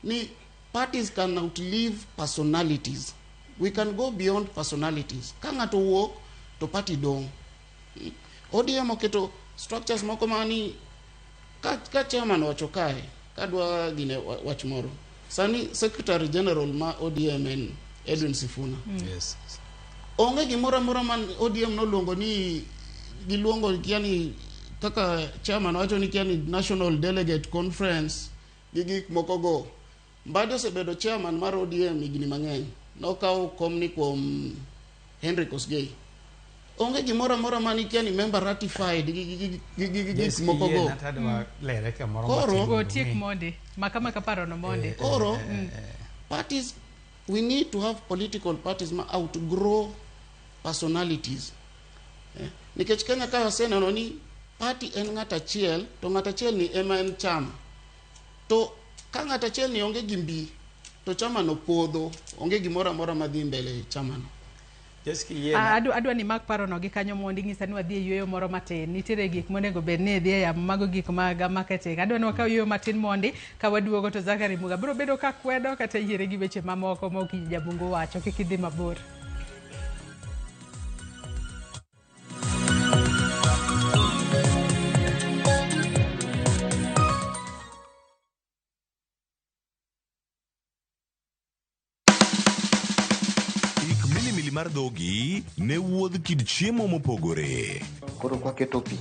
ni parties can outlive personalities. We can go beyond personalities. Kanga to work to party dong. ODM oketo structures moko mani ka chairman wachokae kadwa gine wachmoro. Sani Secretary General ma ODM en Edwin Sifuna. Yes. Onge gimora mora man ODM no luongo ni giluongo yani kaka chairman wacho ni yani National Delegate Conference gigi moko go. Mbado sebedo chairman mar ODM igni mang'eny. Nokaw komni kuom Henry Kosgei. Onge gimora mora man yani member ratified gigi moko go. Koro go tiek monde makama kaparo no monde. Koro parties, we need to have political parties ma outgrow personalities. Nikech Kenya ka wasena no ni party en ng'ata chiel to ng'ata chiel ni ema en chama. To ka ng'ata chiel ni onge gimbi to chama no podho, onge gimora mora madhi mbele chama no. Adwa ni mak paro no gi kanyo mondi ngisa ni wadhi yweyo moro matin. Nitiere gik monego bed ni dhi ya mago gik mag marketing. Adwa ni wakaw yweyo matin mondi ka waduogo to Zachary Muga biro bedo ka kwedo kata yiere gi weche mamoko ma ok jabungu wacho kik idhi mabor. Mar dhogi ne wuodh kid chiemo mopogore. Koro kwa keto pi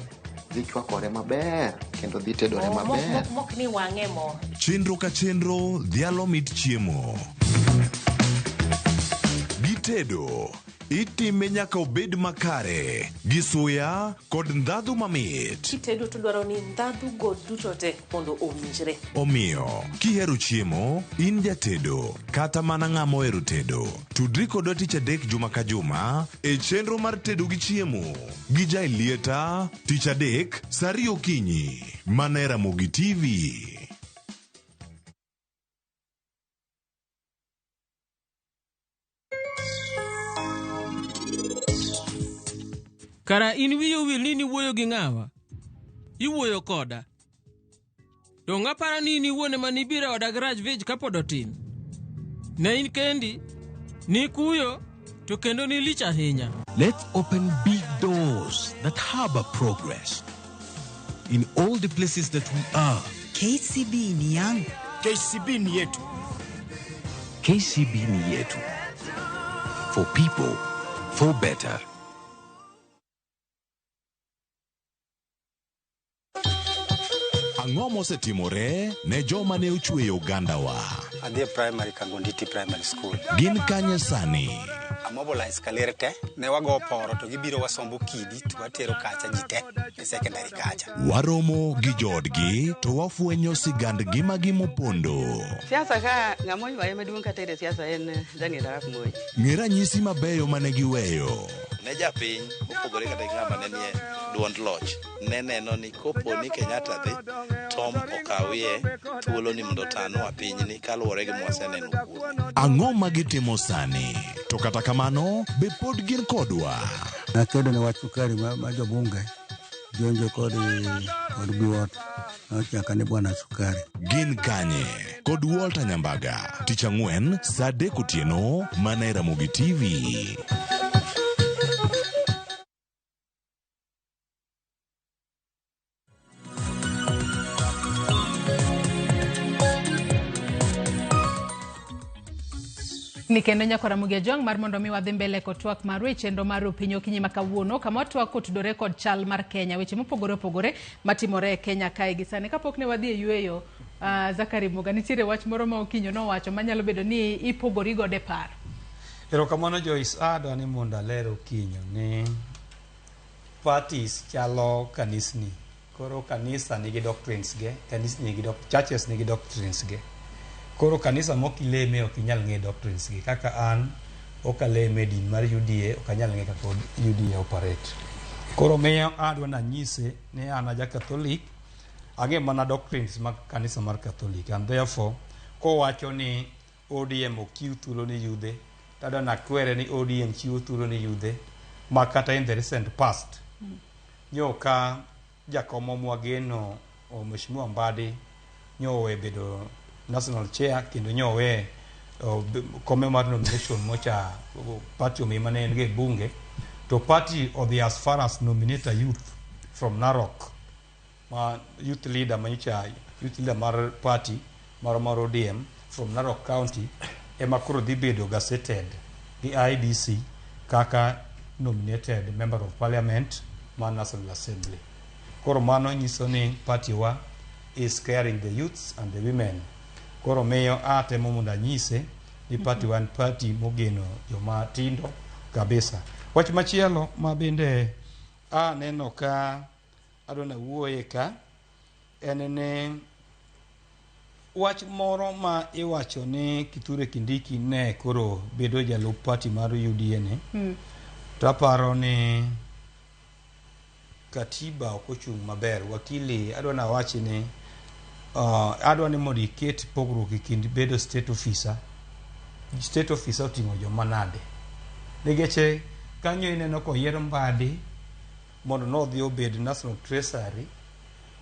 dhi chwakore maber kendo dhi tedore maber. Mok ni wang'e mo. Chenro ka chenro dhialo mit chiemo. Gitedo itime nyaka obed makare gi suya kod ndhadhu mamit. Kitedo to dwaro ni ndhadhu go duto te mondo owinjre. Omiyo kihero chiemo in jatedo kata mana ng'ama ohero tedo, tudri kodwa tich adek juma ka juma e chenro mar tedo gi chiemo gi Jailieta tich adek saa 2 okinyi mana e Ramogi TV. Kara in wiyo wil ni wuoyo gi ng'awa? Iwuoyo koda. To ng'apara ni wuone manibira oda garage village kapod otin. Ne in kendi, ni kuyo, to kendo ni lich ahinya. Let's open big doors that harbor progress. In all the places that we are. KCB ni yangu. KCB ni yetu. KCB ni yetu. For people, for better. Ang'o mosetimore ne joma ne ochweyo Ugandawa? Adhi primary Kagonditi Primary School. Gin kanye sani? Amobilize kalere te, ne wago poro to gibiro wasombo kidi to watero kacha jite e secondary kacha. Waromo gi jodgi to wafuenyo sigand gimagi mopondo. Siasa ka ng'amo ywaye maduong' kata e siasa en Daniel Arap Moi. Ng'e ranyisi mabeyo mane giweyo. Ne japiny opogore kata ng'ama ne nie duond loch ne neno ni kopo ni Kenyatta dhi Tom okawie thuolo ni mondo tanwa piny ni kaluwore gi mwaseneno kuom. Ang'o ma gitimo sani? To kata kamano be pod gin kodwa. Nakedo ne wach sukari ma jobunge jonjo kod biwot nochaka ni bwana sukari. Gin kanye kod Walter Nyambaga tich ang'wen saa 3 otieno mana e Ramogi TV. Nikendo nyakora Mugia Jong mar mondo mi wadhi mbele kotwak maru chenro mar piny okinyi makawuono kama twak kotudore kod chal mar Kenya weche mopogore opogore matimore e Kenya kae gi sani kapok ne wadhi e yweyo. Zachary Muga nitiere wach moro ma okinyo no wacho manyalo bedo ni ipogori gode par. Erokamano Joyce adwa ni mondo alero okinyo ni parties chalo kanisni. Koro kanisa nigi doctrines ge, kanisni nigi churches nigi doctrines ge. Koro kanisa mokileme ok inyal ng'e doctrines gi kaka an okaleme din mar UDA ok anyal ng'e kaka UDA operate. Koro miyo adwa na nyise ni an aja Catholic ang'e mana doctrines mag kanisa mar Catholic and therefore kowacho ni ODM okiw thuolo ni yudhe tada na kwere ni ODM chiwo thuolo ni yudhe ma kata in the recent past nyoka jakomo mwageno o Mheshimiwa Mbadi nyowe bedo national chair kendo nyowe kome mar nomination mocha party omimane en ge bunge to party odhi as far as nominate a youth from Narok ma youth leader mar party mar ODM from Narok County ema koro dhi bedo gazetted gi IBC kaka nominated member of parliament ma National Assembly. Koro mano nyiso ni party wa is caring the youths and the women. Koro miyo atemo mondo anyise ni party one party mogeno joma tindo kabisa. Wach machielo ma bende aneno ka adona wuoye ka en ne wach moro ma iwacho ni Kithure Kindiki ne koro bedo jalup party mar UDA ne. Taparo ni katiba okochung maber. Wakili adwana wachi ni adwani mondo iket pogruok e kind bedo state officer oting'o joma nade. Nikech kanyo ineno koyier Mbadi mondo nodhi obed National Treasury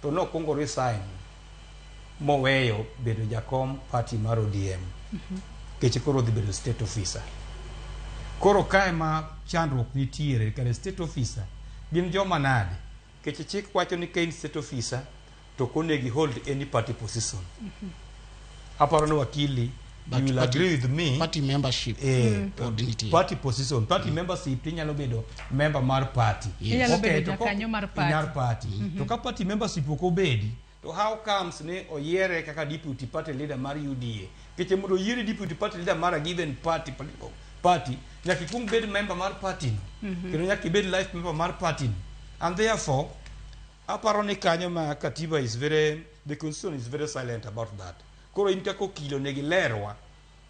to nokwongo resign moweyo bedo jakom party mar ODM. Nikech koro dhi bedo state officer. Koro kae ma chandruok nitiere kare state officer gin joma nade. Nikech chik wacho ni kain state officer to konegi hold any party position. Aparo ni wakili, you will agree with me. Party membership. Party position. Party membership inyalo bedo member mar party. Inyalo bedo jakanyo mar party. To ka party membership ok obedi, to how comes ne oyiere kaka deputy party leader mar UDA? Keche mondo oyiere deputy party leader mar a given party, nyaka ikung bed member mar party no. Kendo nyaka ibed life member mar party no. And therefore, aparo ni kanyo ma katiba the constitution is very silent about that. Koro in kako kilo negi lerwa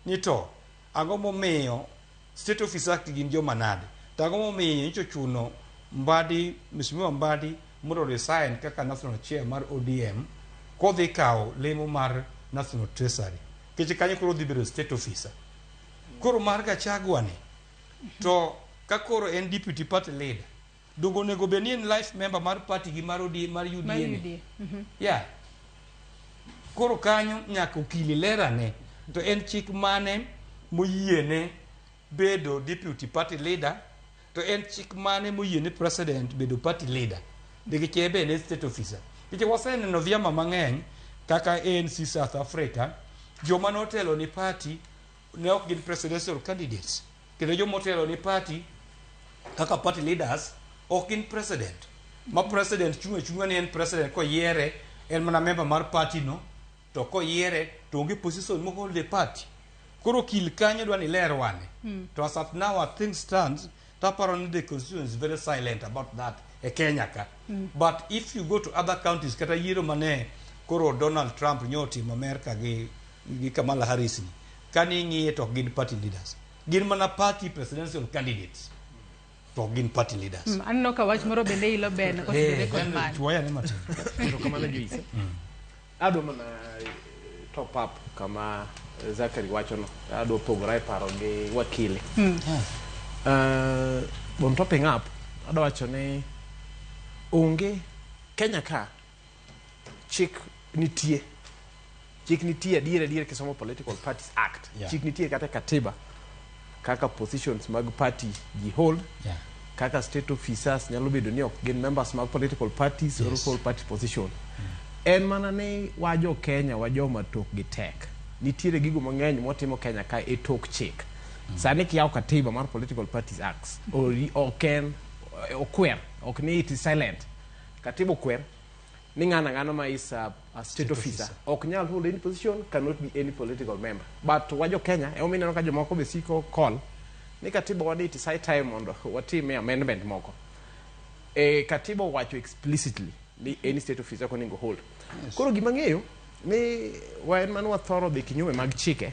ni to ang'o momiyo state officer gin joma nade. To ang'o momiyo nicho chuno Mheshimiwa Mbadi mondo resign kaka national chair mar ODM kodhi kawo lemo mar National Treasury. Keche kanyo koro dhi bedo state officer. Koro mar Gachagua ni to ka koro en deputy party leader dongo nego beni en life member mar party gi mar UDA ni. Yeah. Koro kanyo nyaka okili lerane to en chik mane moyiene bedo deputy party leader, to en chik mane moyiene president bedo party leader. Nikech ebe en state officer. Nikech waseneno vyama mang'eny kaka ANC South Africa, joma notelo ni party ne ok gin presidential candidates. Kendo joma otelo ni party kaka party leaders ok gin president. Ma president chunga ni en president koyiere en mana member mar party no, to koyiere to onge position mo hold the party. Koro kil kanyo dwani ler wane. To as at now things stands, taparo ni the constitution is very silent about that e Kenya ka. But if you go to other counties kata yiero mane koro Donald Trump nyotimo America gi Kamala Harris ni, kani ng'iye to gin party leaders. Gin mana party presidential candidates. To gin party leaders. Anno ka wach moro bende ilo ben ko tudore kod man. Tuwaya ni matin. To kamano Joyce. Ado mana top up kama Zakari wacho no. Ado pogore paro gi wakili. Bon topping up ado wacho ni onge Kenya ka chik nitie adier kisomo Political Parties Act. Chik nitie kata katiba kaka positions mag party ji hold, kaka state officers nyalo bedo ni ok gin members mag political parties or hold party position. En mana ni wajo Kenya wajo matok gi tek. Nitiere gigo mang'eny motimo Kenya ka e tok chik. Sani kiyaw katiba mar Political Parties Act ok ni it is silent. Katiba okwer ni ng'ano ma is a state officer ok nyal hold any position, cannot be any political member. But wajo Kenya e omineno ka jomoko be siko call ni katiba wadi it is high time mondo watime amendment moko. Katiba wacho explicitly ni any state officer koningo hold. Koro gima ng'eyo ni waen manu wathoro be kinyume mag chike,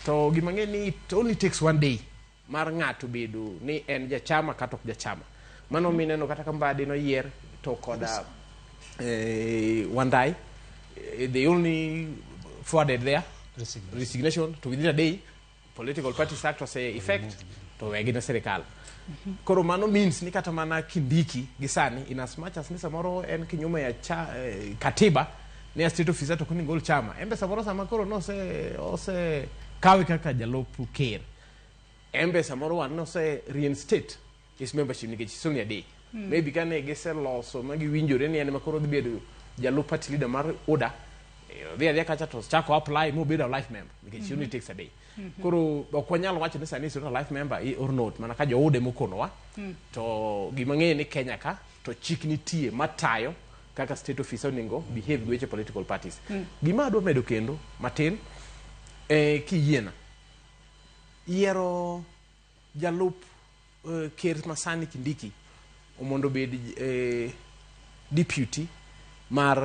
to gima ng'eyo ni it only takes one day mar ng'ato bedo ni en jachama kata ok jachama. Mano mineno kata Mbadi no yier to koda Wandai, they only forwarded their resignation to within a day. Political Parties Act was effect to wegina serikal. Koro mano means ni kata mana Kindiki gisani in as much as ni samoro en kinyume ya katiba ne state officer to kuni gol chama embe samoro sama koro no se kawi kaka jalup ker embe samoro wan no se reinstate his membership nikech soni ade maybe kane gese loso magi winjore ni en makoro dhi bedo jalup party leader mar ODA they kacha to chako apply mo bedo life member nikech only takes a day koro okwanyalo wacho ni sani sio life member or not mana ka jo ODA mokono wa to gimang'e ni Kenya ka to chik nitie matayo kaka state officer onego behave with political parties gima adwa medo kendo matin kiyiena yiero jalup ker masani Kindiki omondo bed deputy mar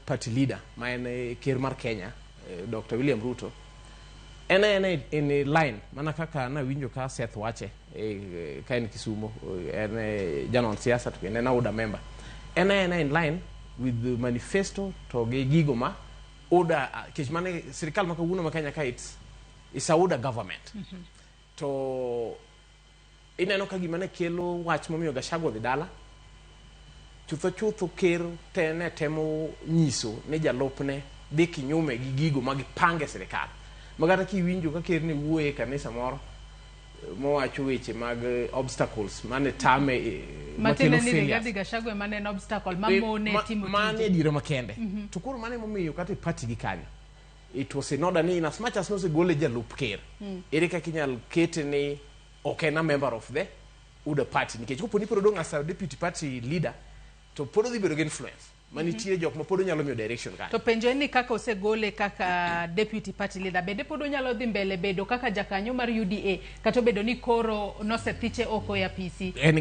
party leader ma en ker mar Kenya Dr. William Ruto en line mana kaka na winjo ka Seth wache ka en Kisumo en janon siasa to en ODA member en in line with the manifesto to gigo ma ODA kech mane sirikal ma kawuono ma Kenya ka it's a ODA government to ineno ka gima ne kelo wach momiyo Gachagua dhi dala chutho ker tene temo nyiso ne jalopne dhi kinyume gi gigo ma gipange sirikal magata kiwinjo ka ker ne wuoye kanisa moro mowacho weche mag obstacles mane tame matene ni Rigathi Gachagua mane en obstacle mamone timo mane dira makende to koro mane momiyo kata party gi kanyo it was in order ni as much as no se gole jalup ker ere ka kinyal kete ni okay na member of the UDA party nikech koponi pod odong as deputy party leader to pod odhi bedo gi influence manitie jok ma pod nyalo miyo direction ka to penjo ni kaka osegole kaka deputy party leader bende pod nyalo dhi mbele bedo kaka jakanyo mar UDA kata bedo ni koro nosethiche oko ya PC en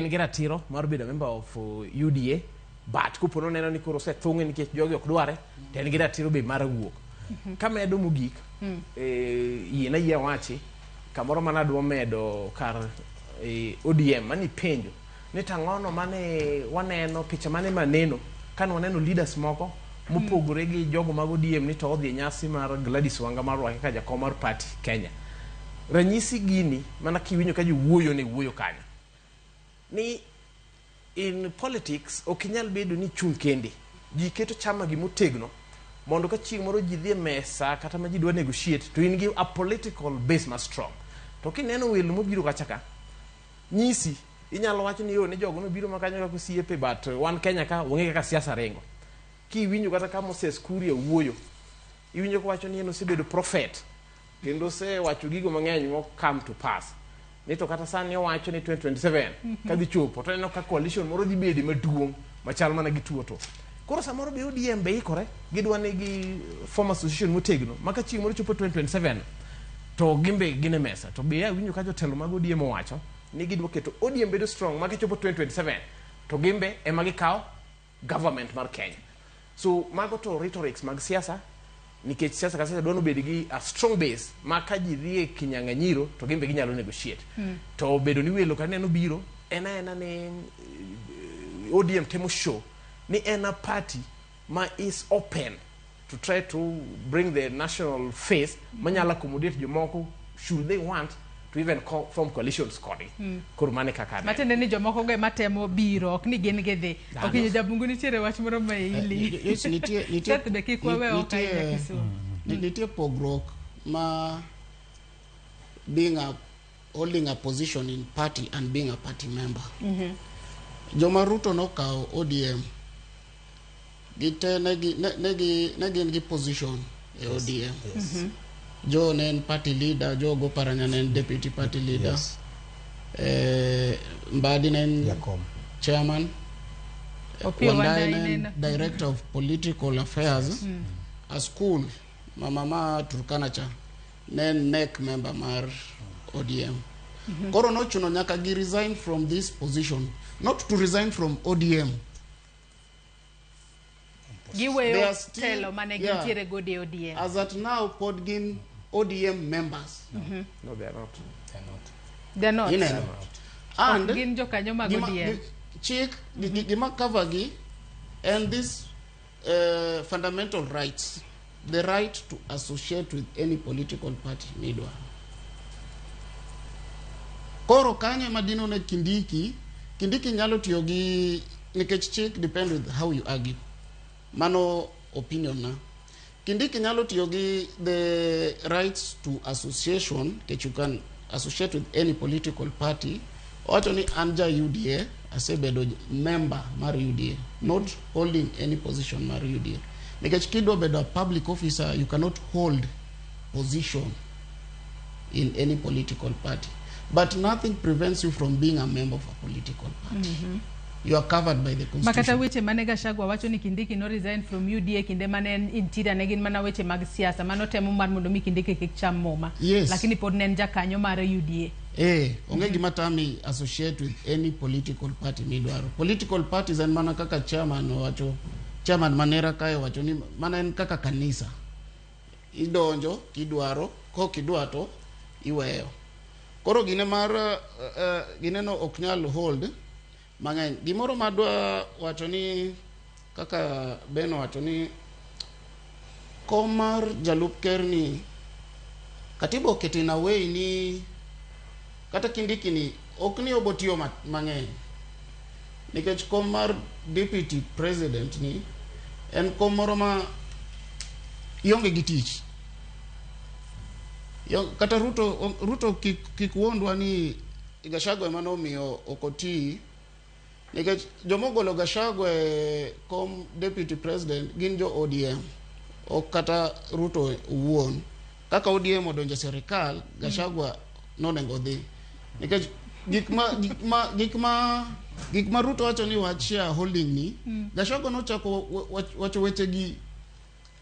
gi ratiro mar bedo member of UDA but kopono neno ni koro sethunge nikech jogi ok dware to en gi ratiro be mar wuok kamedo mogik yiena yie wachi kamoro mana dwa medo kar ODM mani penjo ni tang'ono mane waneno picha mane maneno kan waneno leaders moko mopogore gi jogo mag ODM ni to odhi nyasi mar Gladys Wanga mar wake ka jakom mar party Kenya ranyisi gini mana kiwinjo ka wuoyo ne wuoyo kanyo ni in politics okinyal bedo ni chung kende ji keto chama gi motegno mondo ka chieng' moro ji dhi mesa kata ma ji dwa negotiate to in gi a political base ma strong to kineno welo mobiro kacha ka nyisi inyalo wacho ni yo ne jogo no biro makanyo ka kusiepe but wan Kenya ka wonge kaka siasa rengo kiwinjo kata ka Moses Kuria wuoyo iwinjo ko wacho ni eno sebedo prophet kendo se wacho gigo mang'eny mo come to pass ni to kata sani owacho ni 2027 kadhi chopo to eno ka coalition moro dhi bedi maduong' machal mana gi tuo to koro samoro be ODM be ikore gidwa ne gi form association motegno maka chieng' moro chopo 2027 to gimbe gine mesa to be awinjo ka jotelo mag ODM owacho ni gidwa keto ODM bedo strong maka chopo 2027 to gimbe ema gikaw government mar Kenya so mago to rhetorics mag siasa nikech siasa kasa dwano bedo gi a strong base maka ji dhi e kinyang'anyiro to gimbe ginyalo negotiate to bedo ni welo kaneno biro ena ne ODM temo show ni ena party ma is open to try to bring the national face manyala accommodate jomoko should they want to even form coalitions kodi kurmane kaka matende ni jomoko ge matemo biro ok ni gin gedhi ok jabungu nitiere wach moro ma ili nitie pogrok ma holding a position in party and being a party member Joma Ruto no kao ODM gite negi position e ODM Jo nen party leader, Jo go paranya nen deputy party leader. Mbadi nen chairman. Wanda nen director of political affairs. A school, Mama Turkana cha nen NEC member mar ODM. Koro no chuno nyaka gi resign from this position, not to resign from ODM. Telo manegitiere gode ODM. As at now, Podgin ODM members. No, they are not. They're not. And Chick, Gima Kavagi, and this fundamental rights, the right to associate with any political party, Midwa. Koro Kanye Madino ne Kindiki nyalo tiyogi nikech chick depend with how you argue. Mano opinion na. Kindiki nyalo tiyo gi the rights to association that you can associate with any political party. Wacho ni anja UDA asebedo member mar UDA, not holding any position mar UDA. Nikech kidwa bedo a public officer, you cannot hold position in any political party. But nothing prevents you from being a member of a political party. You are covered by the constitution. Makata weche mane Gachagua wacho ni Kindiki no resign from UDA kinde mane interior ne gin mana weche mag siasa mano temo mar mondo mi Kindiki kik cham muma. Yes. Lakini pod ne en jakanyo mar UDA. Onge gima tami associate with any political party midwaro. Political parties en mana kaka chairman wacho, chairman manera kayo wacho ni mana en kaka kanisa. Idonjo kidwaro, ko kidwato iweyo. Koro gine mar gine no oknyal hold mang'eny. Gimoro madwa wacho ni kaka Beno wacho ni kom mar jalup ker ni katiba okete in a way ni kata Kindiki ni ok ni obotiyo mang'eny. Nikech kom mar deputy president ni en kom moro ma ionge gi tich. Kata Ruto kik wondwa ni Gachagua ema nomiyo okoti. Nikech jomogolo Gachagua kom deputy president gin jo ODM, ok kata Ruto wuon. Kaka ODM odonjo serikal, Gachagua nonengo dhi. Nikech gik ma Ruto wacho ni wachia holding ni, Gachagua nochako wacho weche gi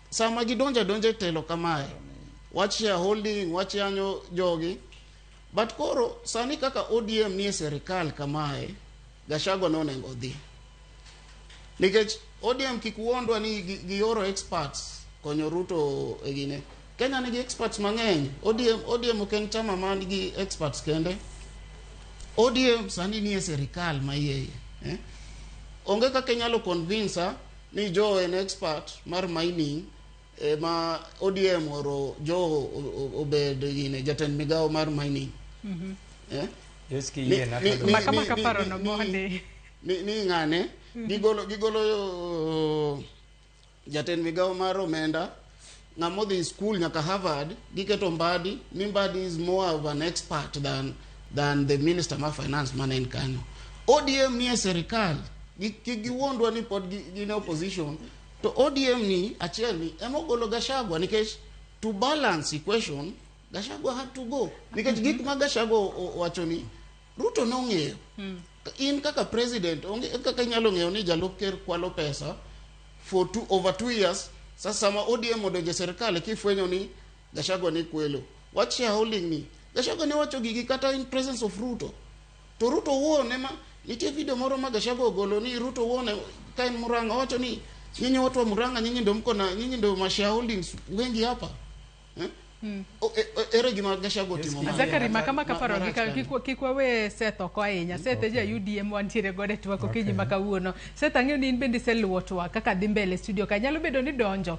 sama gidonje telo kamae. Wachia holding, wachia nyo jogi. But koro sani kaka ODM ni serikal kamae, Gachagua nonengo dhi. Nikech ODM kikuondwa ni gioro experts konyo Ruto egine. Kenya nigi experts mang'eny. ODM oken chama man gi experts kende. ODM sani ni serikal maiye. Onge kaka nyalo convince ni Joe en expert mar mining ma ODM oro Joe obed gine jatend migao mar mining. Yes ki ye na kama kaparo no monde. Ni ngane gigolo jatend migao mar omenda ngamodhi school nyaka Harvard giketo Mbadi. Mbadi is more of an expert than the minister of finance manen kano. ODM ni serikal giwondwa ni pod gine opposition to ODM ni achiel ni emogolo Gachagua nikech to balance equation Gachagua had to go. Nikech gik ma Gachagua wacho ni Ruto nong'eyo. In kaka president onge kaka nyalo ng'eyo ni jalup ker kwalo pesa for over 2 years. Sasa ma ODM odonje serikal kifwenyo ni Gachagua ni kwelo. What shareholding ni? Gachagua ni wacho gigi kata in presence of Ruto. To Ruto wone ma nitie video moro ma Gachagua ogolo ni Ruto wone ka en Murang'a wacho ni nyinyi watu wa Murang'a nyinyi ndio mko na nyinyi ndio ma shareholdings wengi hapa. Ere gima Gachagua timo. Zakari makama kaparo kikwa we seto kwa enya sete ja UDM wantiere gode twako kinyi makawuono seta ng'eyo ni in bende seluwo twak kaka dhi mbele studio ka nyalo bedo ni donjo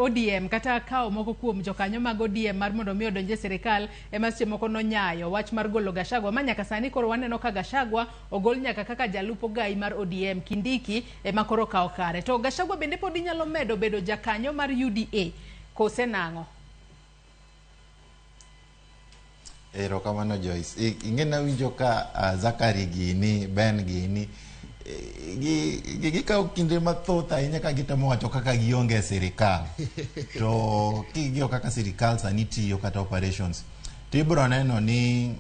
ODM kata kao moko kuom jokanyo mag ODM mar mondo mi odonje serikal ema seche moko no nyayo wach mar golo Gachagua ma nyaka sani koro waneno ka Gachagua ogol nyaka kaka jalupo gai mar ODM Kindiki ema koro kao kare to Gachagua bende pod nyalo medo bedo jakanyo mar UDA kose nang'o. Erokamano Joyce. Ingena winjo ka Zakari gini, Ben gini gikawo kinde mathoth ahinya ka gitemo wacho kaka gionge sirikal. To kigio kaka sirikal sani tiyo kata operations. Tibro neno ni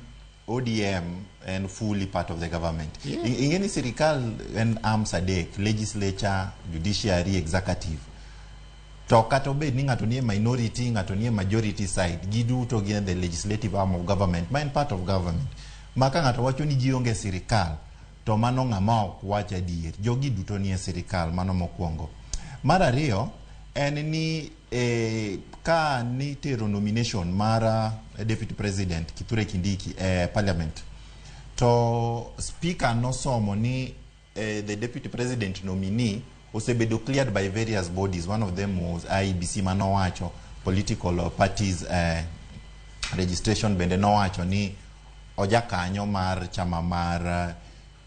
ODM and fully part of the government. Ingeni sirikal and arms adek, legislature, judiciary, executive. To kato bed ni ngato nie minority, ngato nie majority side, giduto gin the legislative arm of government, main part of government. Maka ngato wacho ni gionge sirikal, to mano ng'ama ok wach adier. Jogi duto nie sirikal, mano mokwongo. Mar ariyo, en ni ka ni tero nomination mar deputy president Kithure Kindiki parliament. To speaker no somo ni the deputy president nominee osebedo cleared by various bodies. One of them was IEBC manowacho political parties registration bende nowacho ni ojakanyo mar chama mar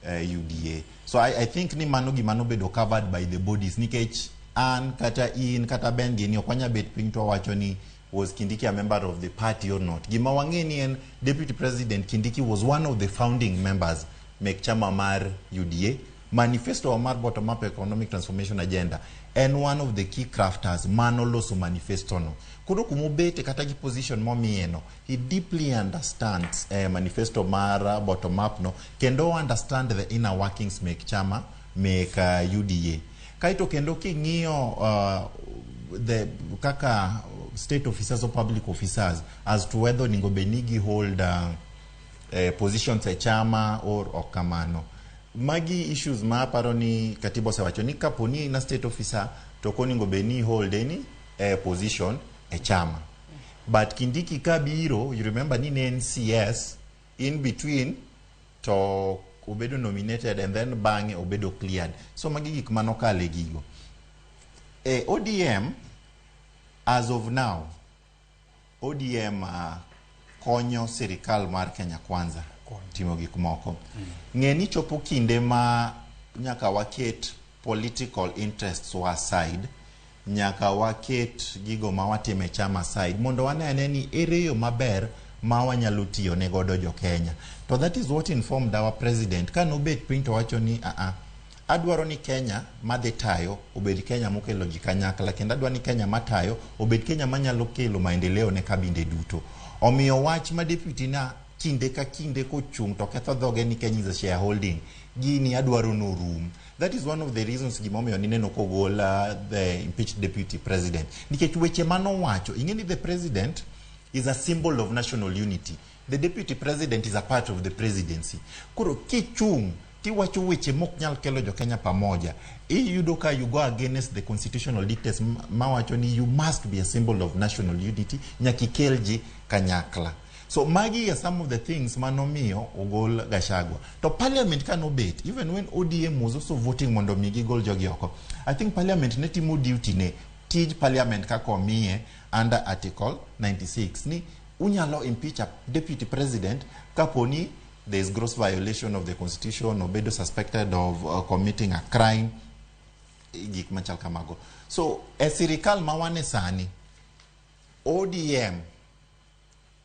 UDA. So I think ni mano gimano bedo covered by the bodies nikech an kata in kata Ben gini okwanya bet piny to wacho ni was Kindiki a member of the party or not. Gima wangeni en Deputy President Kindiki was one of the founding members mek chama mar UDA. Manifesto mar bottom up economic transformation agenda and one of the key crafters manoloso manifesto no. Kuro kumubete kata gi position momieno, he deeply understands manifesto mar bottom up no, kendo understand the inner workings mek chama mek UDA. Kaito kendo king'iyo the kaka state officers or public officers as to whether ningo benigi hold positions e chama or okamano. Magi issues ma paro ni katibo sewacho ni kaponi na state officer to koningo beni hold any position e chama. But Kindiki kabiro, you remember ni NCS in between to obedo nominated and then bange obedo cleared. So magi gik manokale gigo. ODM as of now, ODM konyo serikal mar Kenya Kwanza timo gik moko. Ng'eni chopo kinde ma nyaka waket political interests wa side, nyaka waket gigo ma watime chama side, mondo wanene ni ere yo maber ma wanyalo tiyo ne godo jo Kenya. So that is what informed our president. Ka nobet piny to wacho ni adwaro ni Kenya madhi tayo obed Kenya mokelo ji kanyakla, kendo adwaro ni Kenya matayo obed Kenya manyalo kelo maendeleo ne kabinde duto. Omiyo wach ma deputy na kinde ka kinde kochung to ketho dhoge ni Kenya is a shareholding, gini adwaro no room. That is one of the reasons gimomiyo nineno kogola the impeached deputy president. Nikech weche manowacho, ingeni the president is a symbol of national unity. The deputy president is a part of the presidency. Kuro kichung tiwacho weche mok nyal kelo jo Kenya pamoja, iyudo ka you go against the constitutional dictates mawacho ni you must be a symbol of national unity, nyaki kelji kanyakla. So magi are some of the things manomiyo ogol Gachagua. To parliament can obet, even when ODM was also voting mondo migi gol jogi oko. I think parliament netimo duty ne, tij parliament kako miye under article 96 ni unyalo impeach a deputy president kaponi there is gross violation of the constitution or bedo suspected of committing a crime, gik machal kamago. So serikal mawane sani ODM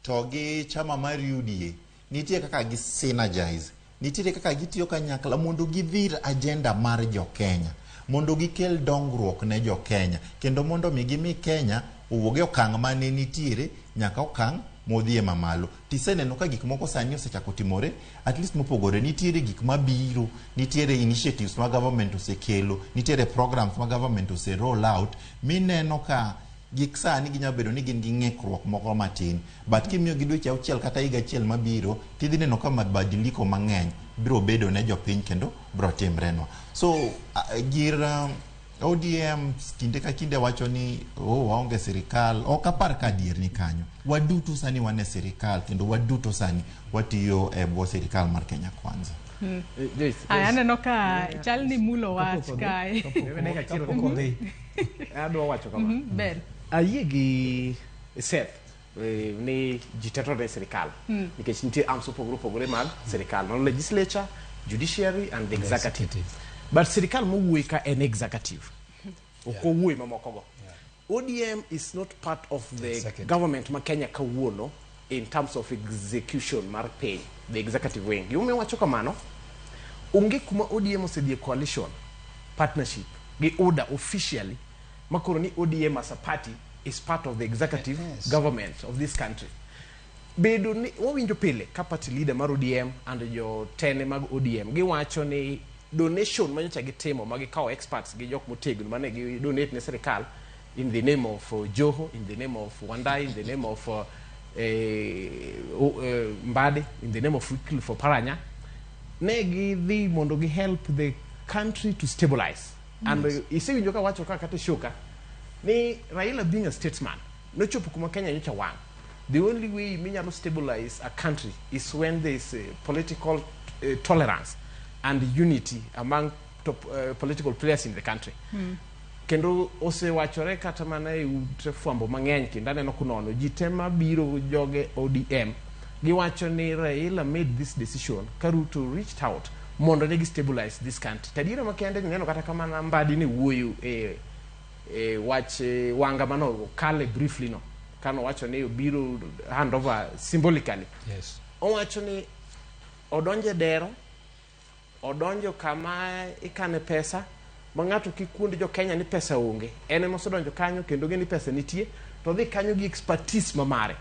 togi chama mar UDA nitie kaka gi synergize, nitie kaka gitiyo kanyakla mondo gidhir agenda mar jo Kenya, mondo gikel dongruok ne jo Kenya, kendo mondo mi Kenya owuoge okang' mane nitiere nyaka okang' modhie mamalo. Tiseneno ka gik moko sani osechako timore, at least mopogore, nitiere gik mabiro, nitiere initiatives ma government osekelo, nitiere programs ma government ose roll out, mineno ka gik sani ginyabedo ni gin gi ng'ikruok moko matin, but kimiyo gi dweche auchiel kata higa achiel mabiro, tidhi neno ka mabadiliko mang'eny biro bedo ne jopiny kendo biro timrenwa. So gir ODM kinde ka kinde wacho ni waonge serikal, ok apar ka adier ni kanyo. Waduto sani wane serikal kendo waduto sani watiyo e bwo serikal mar Kenya Kwanza. Aneno ka chal ni mulo wach kae. Adwa wacho kama. Ben. Ayie gi Seth ni jiteto ne serikal. Nikech nitie arms opogore mag serikal, no legislature, judiciary and the executive. But serikal mowuoy ka en executive. Oko wuoy mamoko go. ODM is not part of the government ma Kenya kawuono in terms of execution mar pay, the executive wing. Yume wacho kamano, onge kuma ODM osedie coalition, partnership, gi order officially, makoro ni ODM as a party is part of the executive government of this country. Bedo ni wawinjo pile ka party leader mar ODM and jo tene mag ODM gi wacho ni donation manyocha gitimo magikawo experts gi jok motegno mane gi donate ne serikal in the name of Joho, in the name of Wandai, in the name of Mbade, in the name of Wycliffe Oparanya, ne gi dhi mondo gi help the country to stabilize. And isiwinjo ka wacho ka kata shoka ni Raila being a statesman no chopo kuma Kenya nyocha wang. The only way minyalo stabilize a country is when there is political tolerance and unity among top political players in the country. Kendo osewachore kata mana e fwambo mang'eny kendo aneno kunono ji tema biro joge ODM giwacho ni Raila made this decision ka Ruto reached out mondo ne gi stabilize this country. Tadiera makende neno kata kamana Mbadi ni wuoyo wach wanga mano kale briefly no kano wacho ni biro hand over symbolically. Yes. Owacho ni odonje dero, odonjo kama ikane pesa, ma ng'ato kikuonde jo Kenya ni pesa onge. Ene mosodonjo kanyo kendo ge ni pesa nitie, to dhi kanyo gi expertise mamare.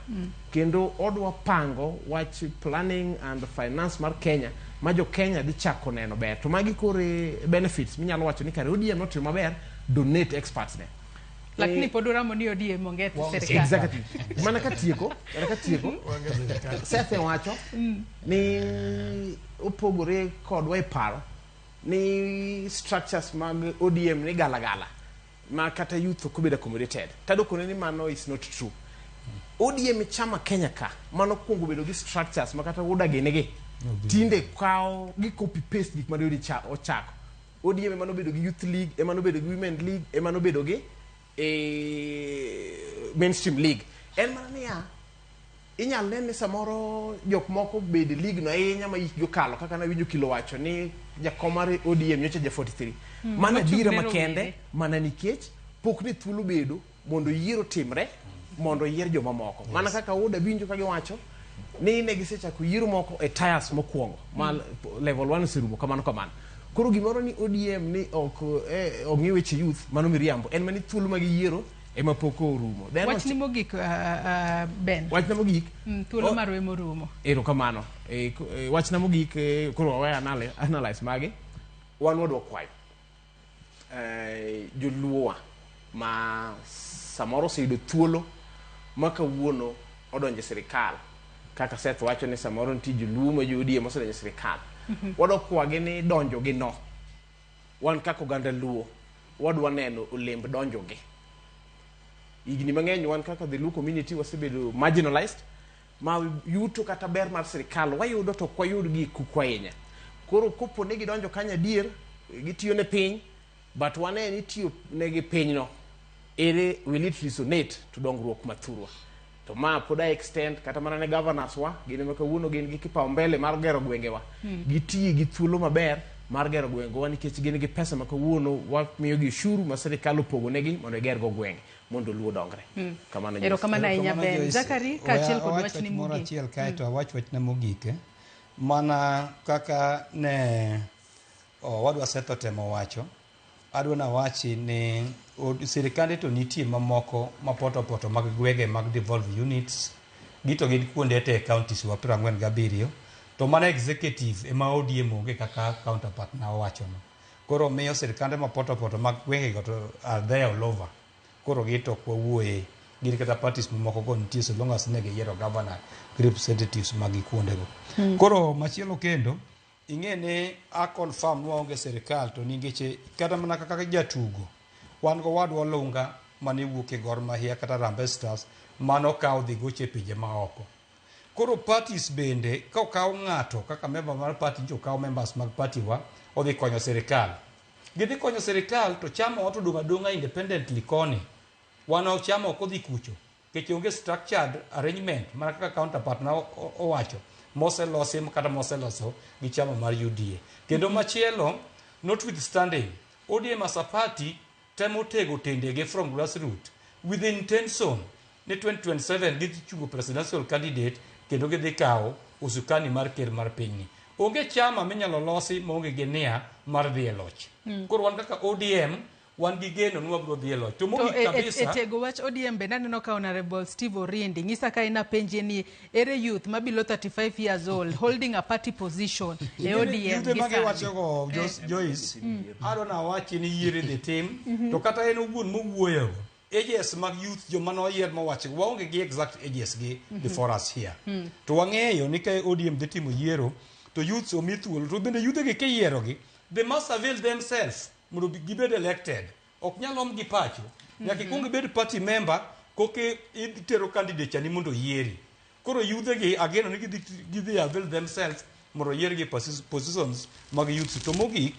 Kendo odwa pango wach planning and finance mar Kenya, ma jo Kenya dhi chako neno ber. To magi kore benefits minyalo wacho ni kare ODM notimo maber, donate experts ne. Lakini pod uramo ni ODM ongeti serikali. Exactly. Mana katieko. Sethe wacho ni opogore kodwa e paro ni structures mag ODM ni gala ma kata youth ok bed accommodated. Tado kono ni mano is not true. ODM chama Kenya ka mano kuongo bedo gi structures ma kata wuda genege tinde kao gi copy paste gik mane ochako. ODM emano bedo gi youth league, emano bedo gi women league, emano bedo gi mainstream league. En mana niya inyal nene samoro jok moko bed league no ahinya ma yik jokalo kaka na winjo kilo wacho ni jakomare ODM nyocha ja 43. Mana dira makende mana nikech pok ni thuolo bedo mondo yiero timre mondo yier joma moko. Yes. Mana kaka uda winjo kagi wacho ni ne gisechako yiero moko e tires mokwongo ma level 1 serumo kamano. Koro gimoro ni ODM ni ong'i weche youth mano miriambo en mani thuolo mag yiero ema poko orumo. Wach ni mogik Ben. Wach na mogik thuolo marwe morumo. Ero kamano. Wach na mogik koro we analyze mage. Wan wadwa kwayo. Joluowa ma samoro seyudo thuolo maka wuono odonje sirikal. Kaka Seth wacho ni samoro nitie joluo ma jodi ema osedonje sirikal. Wadwa kwagi ni donjo gi no. Wan kaka oganda luo wadwa neno olemb donjo gi. Igni mang'eny wan kaka the Luo community wasebedo marginalized ma yuto kata ber mar sirikal wayudo to kwayud gi kukwainya. Koro kopo ne gidonjo kanya dier gitiyo ne piny but wane ni tiyo ne gi piny no ere will it resonate to dongruok mathurwa. To ma poda extend kata mana ne governors wa gine maka wuno gin gi kipaumbele mar gero gwengewa. Gitiyi gi thuolo maber mar gero gwengewa nikech gin gi pesa maka wuno wa miyo gi ushuru ma sirikal opogo negi mondo ger go gwenge mondo luo dongre. Kamano ero kamano inya Ben Zakari ka achiel kod wach ni mogik. Achiel kaeto wach na mogik mana kaka ne wadwa setho temo wacho adwa na wachi ni sirikande to nitie mamoko mapoto mag gwege mag devolved units gito gin kuonde te counties wa 47 to mana executive ema ODM onge kaka counterpart na wacho no. Koro miyo sirikande mapoto mag gwege go to are there all over. Koro gito kwa wuoye gin kata parties mamoko go nitie so long as ne giyiero governor representatives mag kuonde go. Koro machielo kendo ing'ene a confirm waonge sirikal to ningeche kata mana kaka jatugo wan go wadwa lunga mane wuok e Gor Mahia kata Harambee Stars mano kawo dhi goche pinje maoko. Koro parties bende ka okawo ng'ato kaka member mar party jo kawo members mag party wa odhi konyo sirikal. Gidhi konyo sirikal to chama wato donga independently koni. Wan chama ok odhi kucho kech onge structured arrangement mana kaka counterpart na owacho. Moselosi kata moseloso gi chama mar UDA. Kendo machielo notwithstanding ODM as a party temo tego tendege from grassroots with the intention ni 2027 gidhi chungo presidential candidate kendo gidhi kawo usukani mar ker mar pinyni. Onge chama minyalo losi maonge gi nia mar dhi e loch. Koro wan kaka ODM wan gi geno ni wabiro dhi e loch. To mogik kabisa tego wach ODM be naneno ka Honorable Steve Orindi ng'isa ka ina penje ni ere youth ma below 35 years old holding a party position e ODM gi mage wacho go Joyce adona wachi ni yiere the team to kata en owuon mowuoyo ages mag youth jo mano yier mawacho waonge gi exact ages gi before us here. To wang'eyo ni ka ODM dhi timo yiero to youth omi thuolo to bende youth gi kiyiero gi they must avail themselves mondo gibed elected. Ok nyalom gi pacho nyaka ikuong bed party member koke itero candidate chani mondo yieri. Koro youth gi ageno ni gidhi avail themselves mondo yier gi positions mag youth. To mogik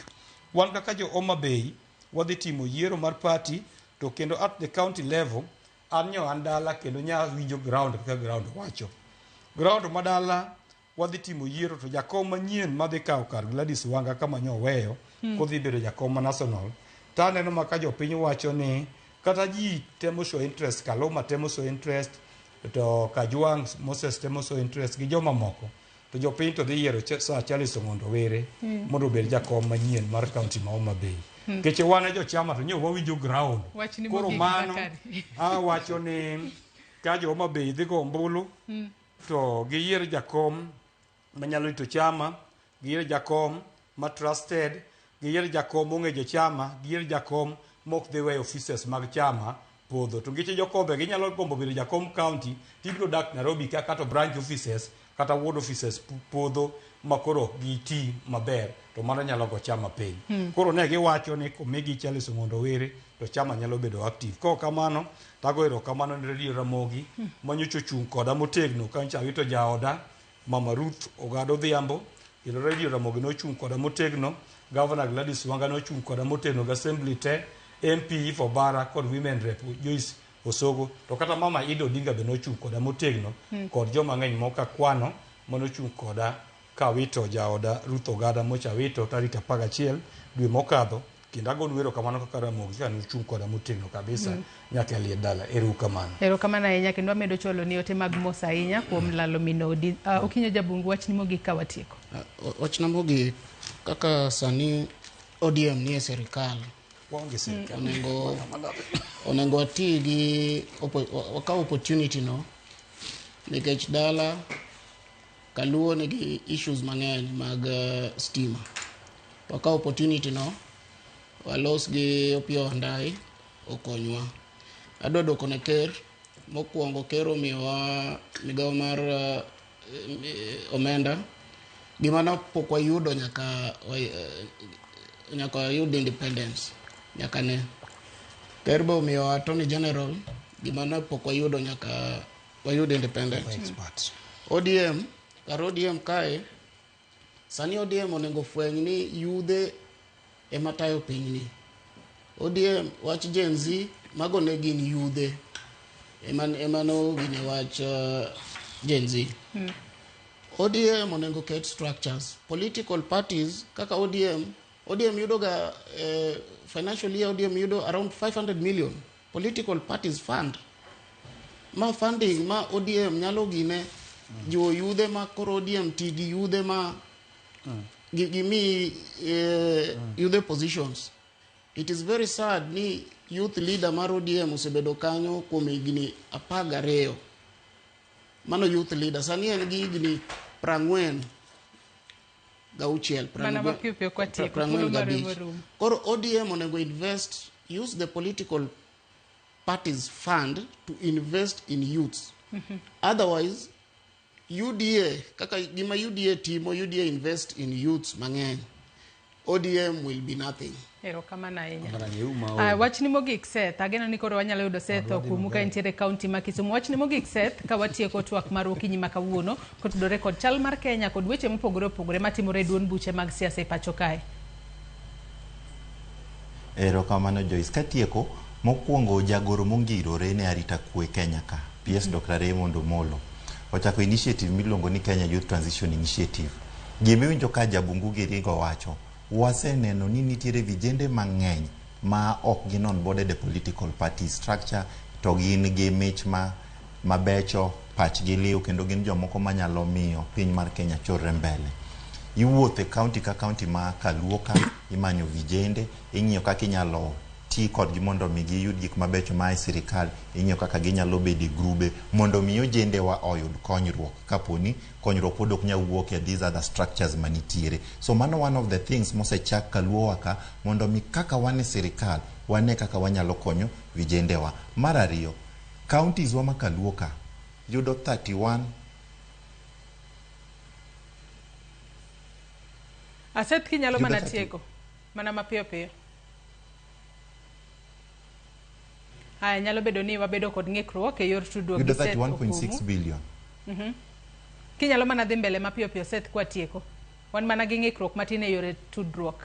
wan kaka jo Homa Bay wadhi timo yiero mar party to kendo at the county level an dala kendo nya winjo ground kaka ground wacho. Ground madala wadhi timo yiero to jakom manyien madhi kawo kar Gladys Wanga kama nyoweyo kodhi bedo jakom ma national. Ta aneno ma ka jopiny wacho ni kata ji temo show interest, Kaluma temo show interest, to Kajwang' Moses temo show interest gi joma moko. To jopiny to dhi yiero Sir Charles Ong'ondo Were mondo obed jakom manyien mar kaunti ma Homa Bay. Keche wane jochama to nyo wawinjo ground. Koro mano wacho ni ka jo Homa Bay dhi go ombulu to giyier jakom manyalo rito chama, giyier jakom ma trusted, giyier jakom ong'e jochama, giyier jakom mok dhi weyo offices mag chama podho. To ngiche jokombe ginyalo gombo bedo jakom county, tibiro dak Nairobi kata branch offices kata ward offices podho makoro giti maber, to mano nyalo go chama piny. Koro ne giwacho ni komigi Charles Ong'ondo Were to chama nyalo bedo active. Ko kamano tago erokamano ne Radio Ramogi manyocho chung koda motegno kancha wito jaoda Mama Ruth Ogado Dhiambo. Ilo Radio Ramogi no chung koda motegno, Governor Gladys Wanga no chung koda motegno ga assembly te, MP for Bara kod Women Rep Joyce Osogo, to kata Mama Ido Odinga be no chung koda motegno kod joma ng'eny moka kwano mono chung koda ka wito jaoda Ruth Ogada mocha wito tarik 11 dwe mokadho. Kendo agon wero kamano kaka Ramogi ka nuchung koda motegno kabisa nyaka liet dala. Erokamano. Erokamano ahinya kendo amedo cholo ni ote mag mos ahinya kuom lalo minodi. Okinyo Jabungu, wachni mogik ka watieko. Wachna mogik kaka sani ODM ni e serikal. Waonge serikal. Onengo ati gi wakaw opportunity no nikech dala kaluwo nigi issues mang'eny mag stima. Wakaw opportunity no walos gi Opiyo Wandayi okonywa. Adwa dwoko ne ker mokwongo ker omiyowa migawo mar omenda gimana pok wayudo nyaka wayud independence nyaka ne. Ker be omiyowa Attorney General gimana pok wayudo nyaka wayud independence. ODM kar ODM kae sani ODM onengo fweny ni yudhe ema tayo pinyni. ODM wach Gen Z mago ne gin yudhe emano gine wach Gen Z. ODM onengo ket structures. Political parties kaka ODM yudo ga financial year ODM yudo around 500 million political parties fund. Ma funding ma ODM nyalo gine jiwo yudhe ma koro ODM tigi yudhe ma give me youth positions. It is very sad ni youth leader mar ODM osebedo kanyo kuom higni 12. Mano youth leader sani en gi higni 40 gauchiel. Mana mapio kwa tieko kulo marumu. Koro ODM onego invest, use the political parties fund to invest in youths. Otherwise UDA kaka gima UDA timo, UDA invest in youths mang'eny, ODM will be nothing. Erokamano ahinya. Wachni mogik Seth, ageno ni koro wanyalo yudo Seth okumuka entiere kaunti ma Kisumu. Wachni mogik Seth ka watieko twak mar okinyi ma kawuono kotudore kod chal mar Kenya kod weche mopogore opogore matimore duond buche mag siasa e pacho kae. Erokamano Joyce, katieko mokwongo jagoro mongirore ne arita kwe Kenya ka PS Dr. Raymond Omolo ochako initiative miluongo ni Kenya Youth Transition Initiative. Gimiwinjo ka Jabungu Girigo wacho, waseneno ni nitiere vijende mang'eny ma ok gin on board the political party structure, to gin gi mich mabecho, pachgi liw, kendo gin jomoko manyalo miyo piny mar Kenya chorre mbele. Iwuothe county ka county ma Kaluo ka, imanyo vijende, ing'iyo kaka inyalo ti kod gi mondo mi giyud gik mabecho ma e sirikal, ing'iyo kaka ginyalo bedo grube mondo miyo jende wa oyud konyruok kaponi konyruok pod ok nyal wuok e these other structures manitiere. So mano one of the things mosechak Kaluo waka mondo mi kaka wane sirikal wane kaka wanyalo konyo vijende wa. Mar ariyo, counties wa ma Kaluo ka yudo 31 Aset kinyalo mana tieko mana mapiyo piyo. Haya nyalo bedo ni wabedo kod ng'ikruok e yor tudruok gi Seth 31.6 billion. Kinyalo mana dhi mbele mapiyo piyo Seth kwa tieko. Wan mana gi ng'ikruok matin e yore tudruok.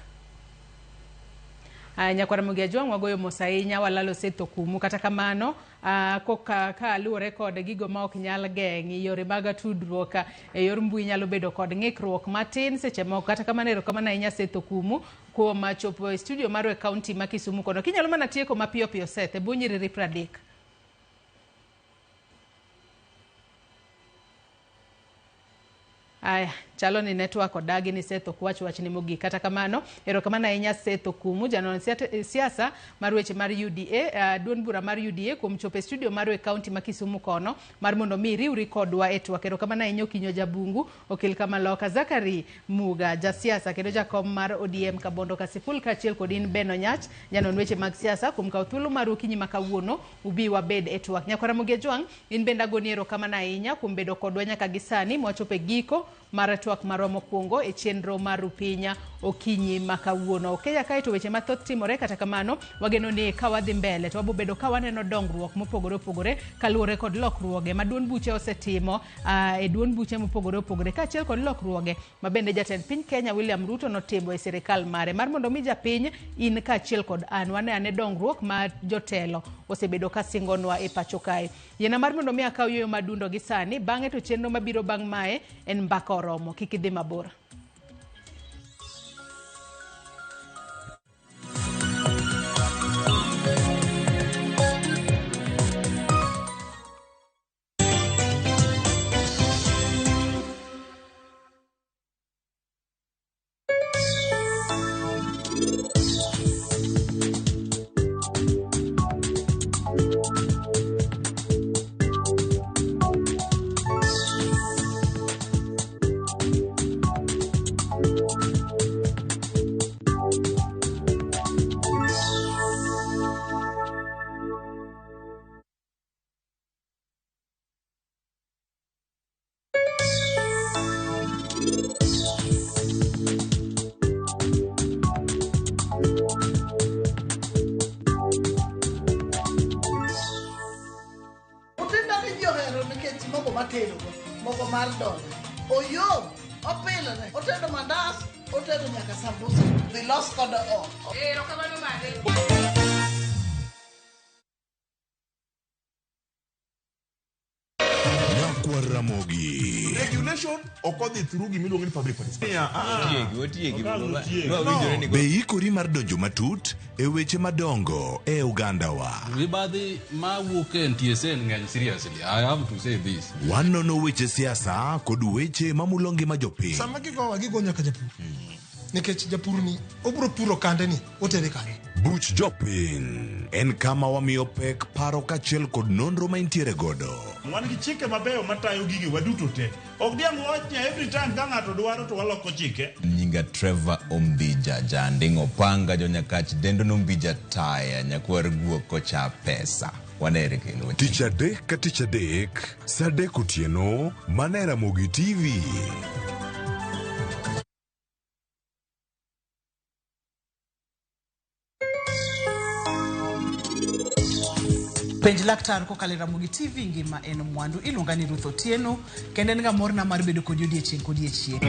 Nyakwara Mugiajong wagoyo mosainya walalo Seth Okumu kata kamano koka ka luore kod gigo ma ok nyal geng'i yore mag tudruok e yor mbui nyalo bedo kod ng'ikruok matin seche moko kata kamano erokamano ahinya Seth Okumu kuom chopo e studio mar e kaunti ma Kisumu kono. Kinyalo mana tieko mapiyo piyo Seth e bwo nyiriri 30. Aya, chalo ni network odagi ni Seth Okuwacho wach ni mogi kata kamano erokamano ahinya Seth Okumu janon siasa mar weche mar UDA duond bura mar UDA kuom chopo studio mar e kaunti ma Kisumu kono mar mondo mi riwri kodwa e twak erokamano ahinya Okinyo Jabungu okil Kamaloka Zakari Muga jasiasa kendo jakom mar ODM Kabondo Kasipul kachiel kod in Beno Nyach janon weche mag siasa kuom kawo thuolo mar okinyi ma kawuono ubi wabed e twak. Nyakwara Mugiajong in benda goni erokamano ahinya kuom bedo kodwa nyaka gisani mwachopo e giko mar twak marwa mokwongo e chenro mar Rupinya okinyi makawuono. Kenya kae to weche mathoth timore kata kamano wageno ni ka wadhi mbele to wabo bedo ka waneno dongruok mopogore opogore kaluwore kod lokruoge ma duond buche osetimo e duond buche mopogore opogore kaachiel kod lokruoge ma bende jatend piny Kenya William Ruto notimo e sirikal mare mar mondo mi japiny in kaachiel kod an wane dongruok ma jotelo osebedo ka singonwa e pacho kae. Yena mar mondo mi akaw yoyo madundo gi sani bang'e to chenro mabiro bang' mae en mbaka oromo kik idhi mabor. Moko mar dola oyom opilo ne otedo mandas otedo nyaka sambusa we lost kodo o erokamano mane Ramogi regulation okodhi through gimiluongo ni public participation. Be ikori mar donjo matut e weche madongo e Uganda wa. Mibadhi ma wuok e NTSA ng'eny seriously. I have to say this. Wanono weche siasa kod weche mamulongi ma jopiny. Sama gigo nyaka japur. Nikech japur ni obro puro kande ni otere kare. Buch jopiny en kama wamiyo pek paro kachiel kod nonro ma intiere godo. Wan gi chike mabeyo matayo gigi waduto te. Ok diang' lochnya every time ka ng'ato dwaro to waloko chike. Nyinga Trevor Ombija jandingo panga jo Nyakach dendo nombija taya nyakwar guok kocha pesa. Wanere kendo. Tich adek ka tich adek saa 3 otieno mana Ramogi TV. Penj laktar kokalo Ramogi TV ngima en mwandu iluonga ni Ruth Otieno kendo en ga morna mar bedo kod odiechieng' kod odiechieng'.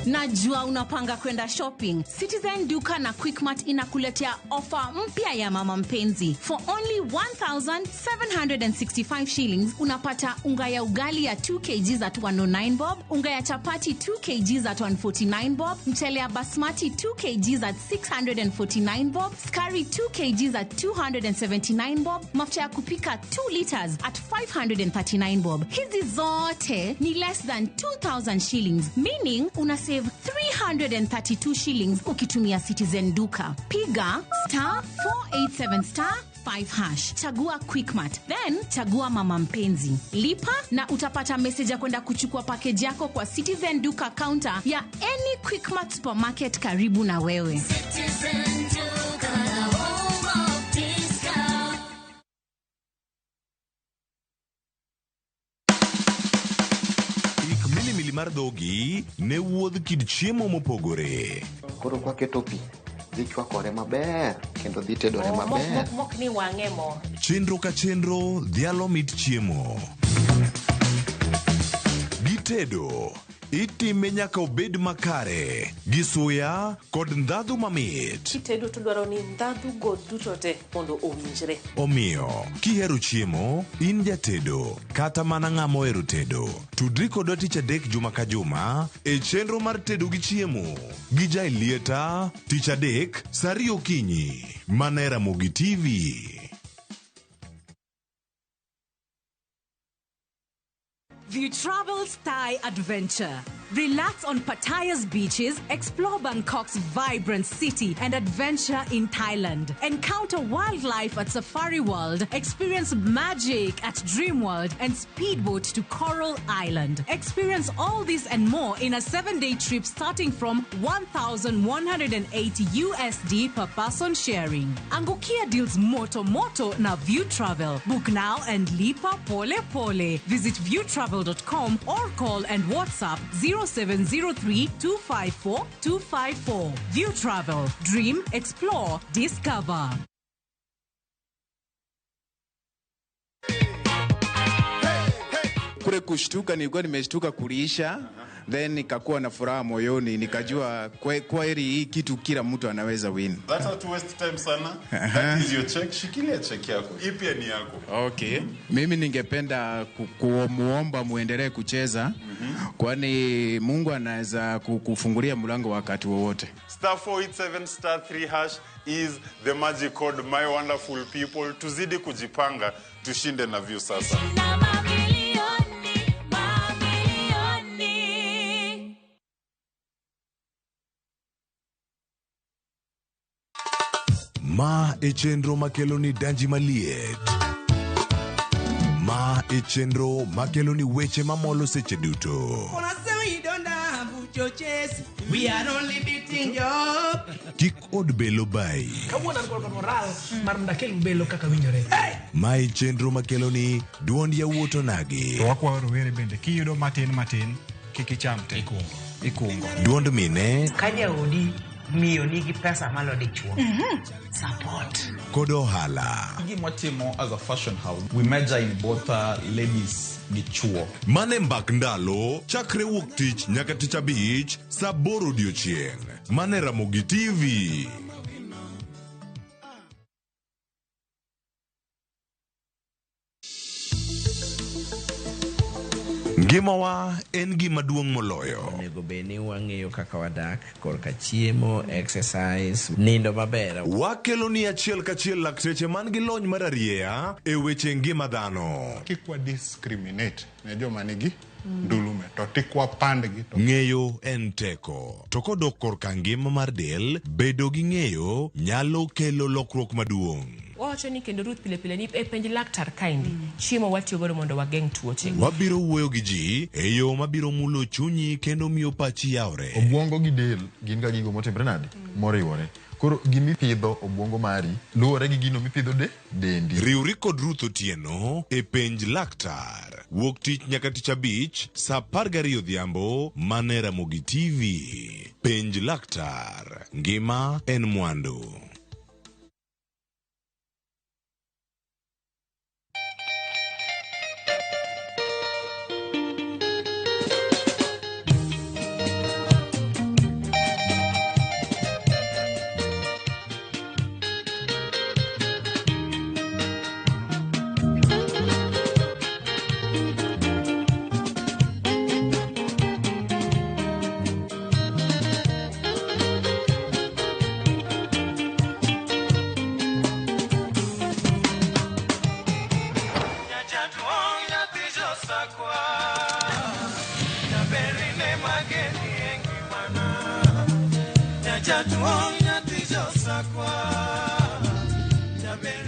Najua unapanga kwenda shopping. Citizen Duka na Quickmart inakuletea ofa mpya ya mama mpenzi. For only 1,765 shillings unapata unga ya ugali ya 2 kg at 109 bob, unga ya chapati 2 kg at 149 bob, mchele ya basmati 2 kg at 649 bob, skari 2 kg at 279 bob, mafuta ya kupika 2 liters at 539 bob. Hizi zote ni less than 2,000 shillings, meaning una save 332 shillings ukitumia Citizen Duka. Piga *487*5#. Chagua Quickmart, then chagua mama mpenzi. Lipa na utapata message ya kwenda kuchukua package yako kwa Citizen Duka counter ya any Quickmart supermarket karibu na wewe. Citizen Duka, home of discount. mar dhogi ne wuodh kit chiemo mopogore. Koro kwaketo pi dhi chwakore maber kendo dhi tedore maber. Mok ni wang'e mo. Chenro ka chenro dhialo mit chiemo. Gitedo itime nyaka obed makare gi suya kod ndhadhu mamit. Kitedo to dwaro ni ndhadhu go duto te mondo owinjre. Omiyo kihero chiemo in jatedo kata mana ng'ama ohero tedo, tudri kodwa tich adek juma ka juma e chenro mar tedo gi chiemo gi Jailieta tich adek saa 2 okinyi mana e Ramogi TV. View Travel's Thai Adventure. Relax on Pattaya's beaches, explore Bangkok's vibrant city and adventure in Thailand. Encounter wildlife at Safari World, experience magic at Dream World and speedboat to Coral Island. Experience all this and more in a 7-day trip starting from $1,180 USD per person sharing. Angukia deals moto na View Travel. Book now and lipa pole pole. Visit viewtravel.com or call and WhatsApp 0703-254-254. View Travel. Dream, explore, discover. Kule kushtuka nilikuwa nimeshtuka kulisha, then nikakuwa na furaha moyoni, nikajua kweli hii kitu kila mtu anaweza win. That's not waste time sana. That is your check. Shikilia check yako. Hii pia ni yako. Okay. Mimi ningependa kumuomba muendelee kucheza, kwani Mungu anaweza kufungulia mlango wakati wowote. *487*3# is the magic code, my wonderful people. Tuzidi kujipanga, tushinde na View sasa. Ma e chenro makeloni danji maliet. Ma e chenro makeloni weche mamolo seche duto. We are only beating job. Kik od belo bai. Kawuono an kod moral mar ndakel belo kaka winjore. Ma e chenro makeloni duond yawuoto nagi. To wakwayo rowere bende kiyudo matin kik icham te. Ikungo. Duond mine. Kaja odi miyo nigi pesa malo dichuo. Support. Kod ohala. Gimotimo as a fashion house, we measure in both ladies gi chuo. Mane mbak ndalo chakre wuok tich nyaka tich abich saa 8 odiochieng'. Mane Ramogi TV. Ngimawa en gima duong' moloyo. Onego beni wang'eyo kaka wadak, korka chiemo, exercise, nindo maber. Wakelo ni achiel kachiel lakteche man gi lony mar arieya e weche ngima dhano. Kik wa discriminate ne joma nigi ndulume, to tikwa pandgi. Ng'eyo en teko. To kodok korka ngima mar del, bedo gi ng'eyo nyalo kelo lokruok maduong'. Wacho ni kendo Ruth pile ni e penj laktar kaindi chiemo watiyo godo mondo wageng' tuoche. Wabiro wuoyo gi ji e yo mabiro mulo chunyi kendo miyo pachi yawre. Obwongo gi del gin ga gigo motimre nade moriwore. Koro gimipidho obwongo mari luwore gi gino mipidho dendi. Riwri kod Ruth Otieno e penj laktar. Wuok tich nyaka tich abich saa 12 odhiambo mane Ramogi TV. Penj laktar. Ngima en mwandu.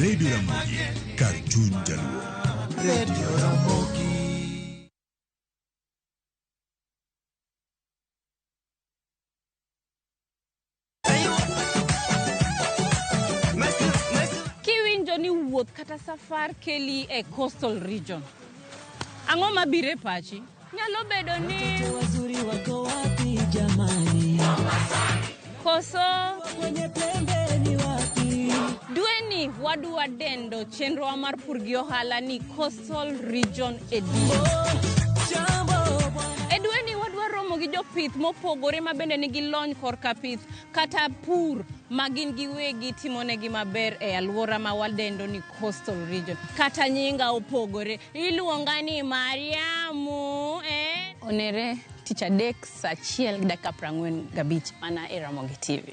Radio Ramogi, Cartoon Jaluo. Radio Ramogi. Kiwinjo ni wuoth kata safar keli e coastal region. Ang'o mabire pachi? nyalo bedo ni wazuri wako wapi jamani? koso Kwenye pembeni wapi? dweni wadwa dendo chenro mar pur gi ohala ni Coastal Region Edition. Edweni wadwa romo gi jopith mopogore ma bende nigi lony korka pith kata pur magin giwegi timonegi maber e alwora ma wadendo ni Coastal Region. Kata nyinga opogore iluonga ni Mariamu onere tich adek saa 1:45 mana e Ramogi TV.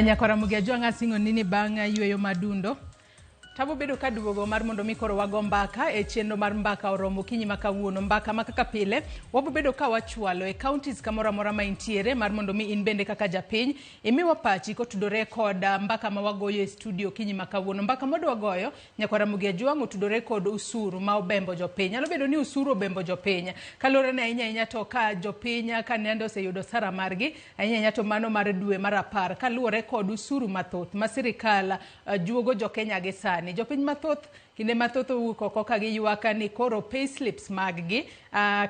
Nyakora Mugia Jwanga singo nini banga yueyo madundo. Tabo bedo kaduogo mar mondo mi koro wago mbaka e chenro mar mbaka oromo kinyi makawuono mbaka makaka pile wabo bedo ka wachwalo e counties kamora mora ma intiere mar mondo mi in bende kaka japiny imiwa pachi kotudore kod mbaka ma wagoyo e studio kinyi makawuono mbaka modwa goyo Nyakora Mugia Jwanga otudore kod usuru ma obembo jopiny nyalo bedo ni usuru obembo jopiny kalore ne inya to ka jopiny ka nendo oseyudo sara margi inya to mano mar dwe mar 10 kaluore kod usuru mathoth ma sirikal juogo jokenya gi sani jopiny mathoth kinde mathoth owuok oko ka giywaka ni koro payslips maggi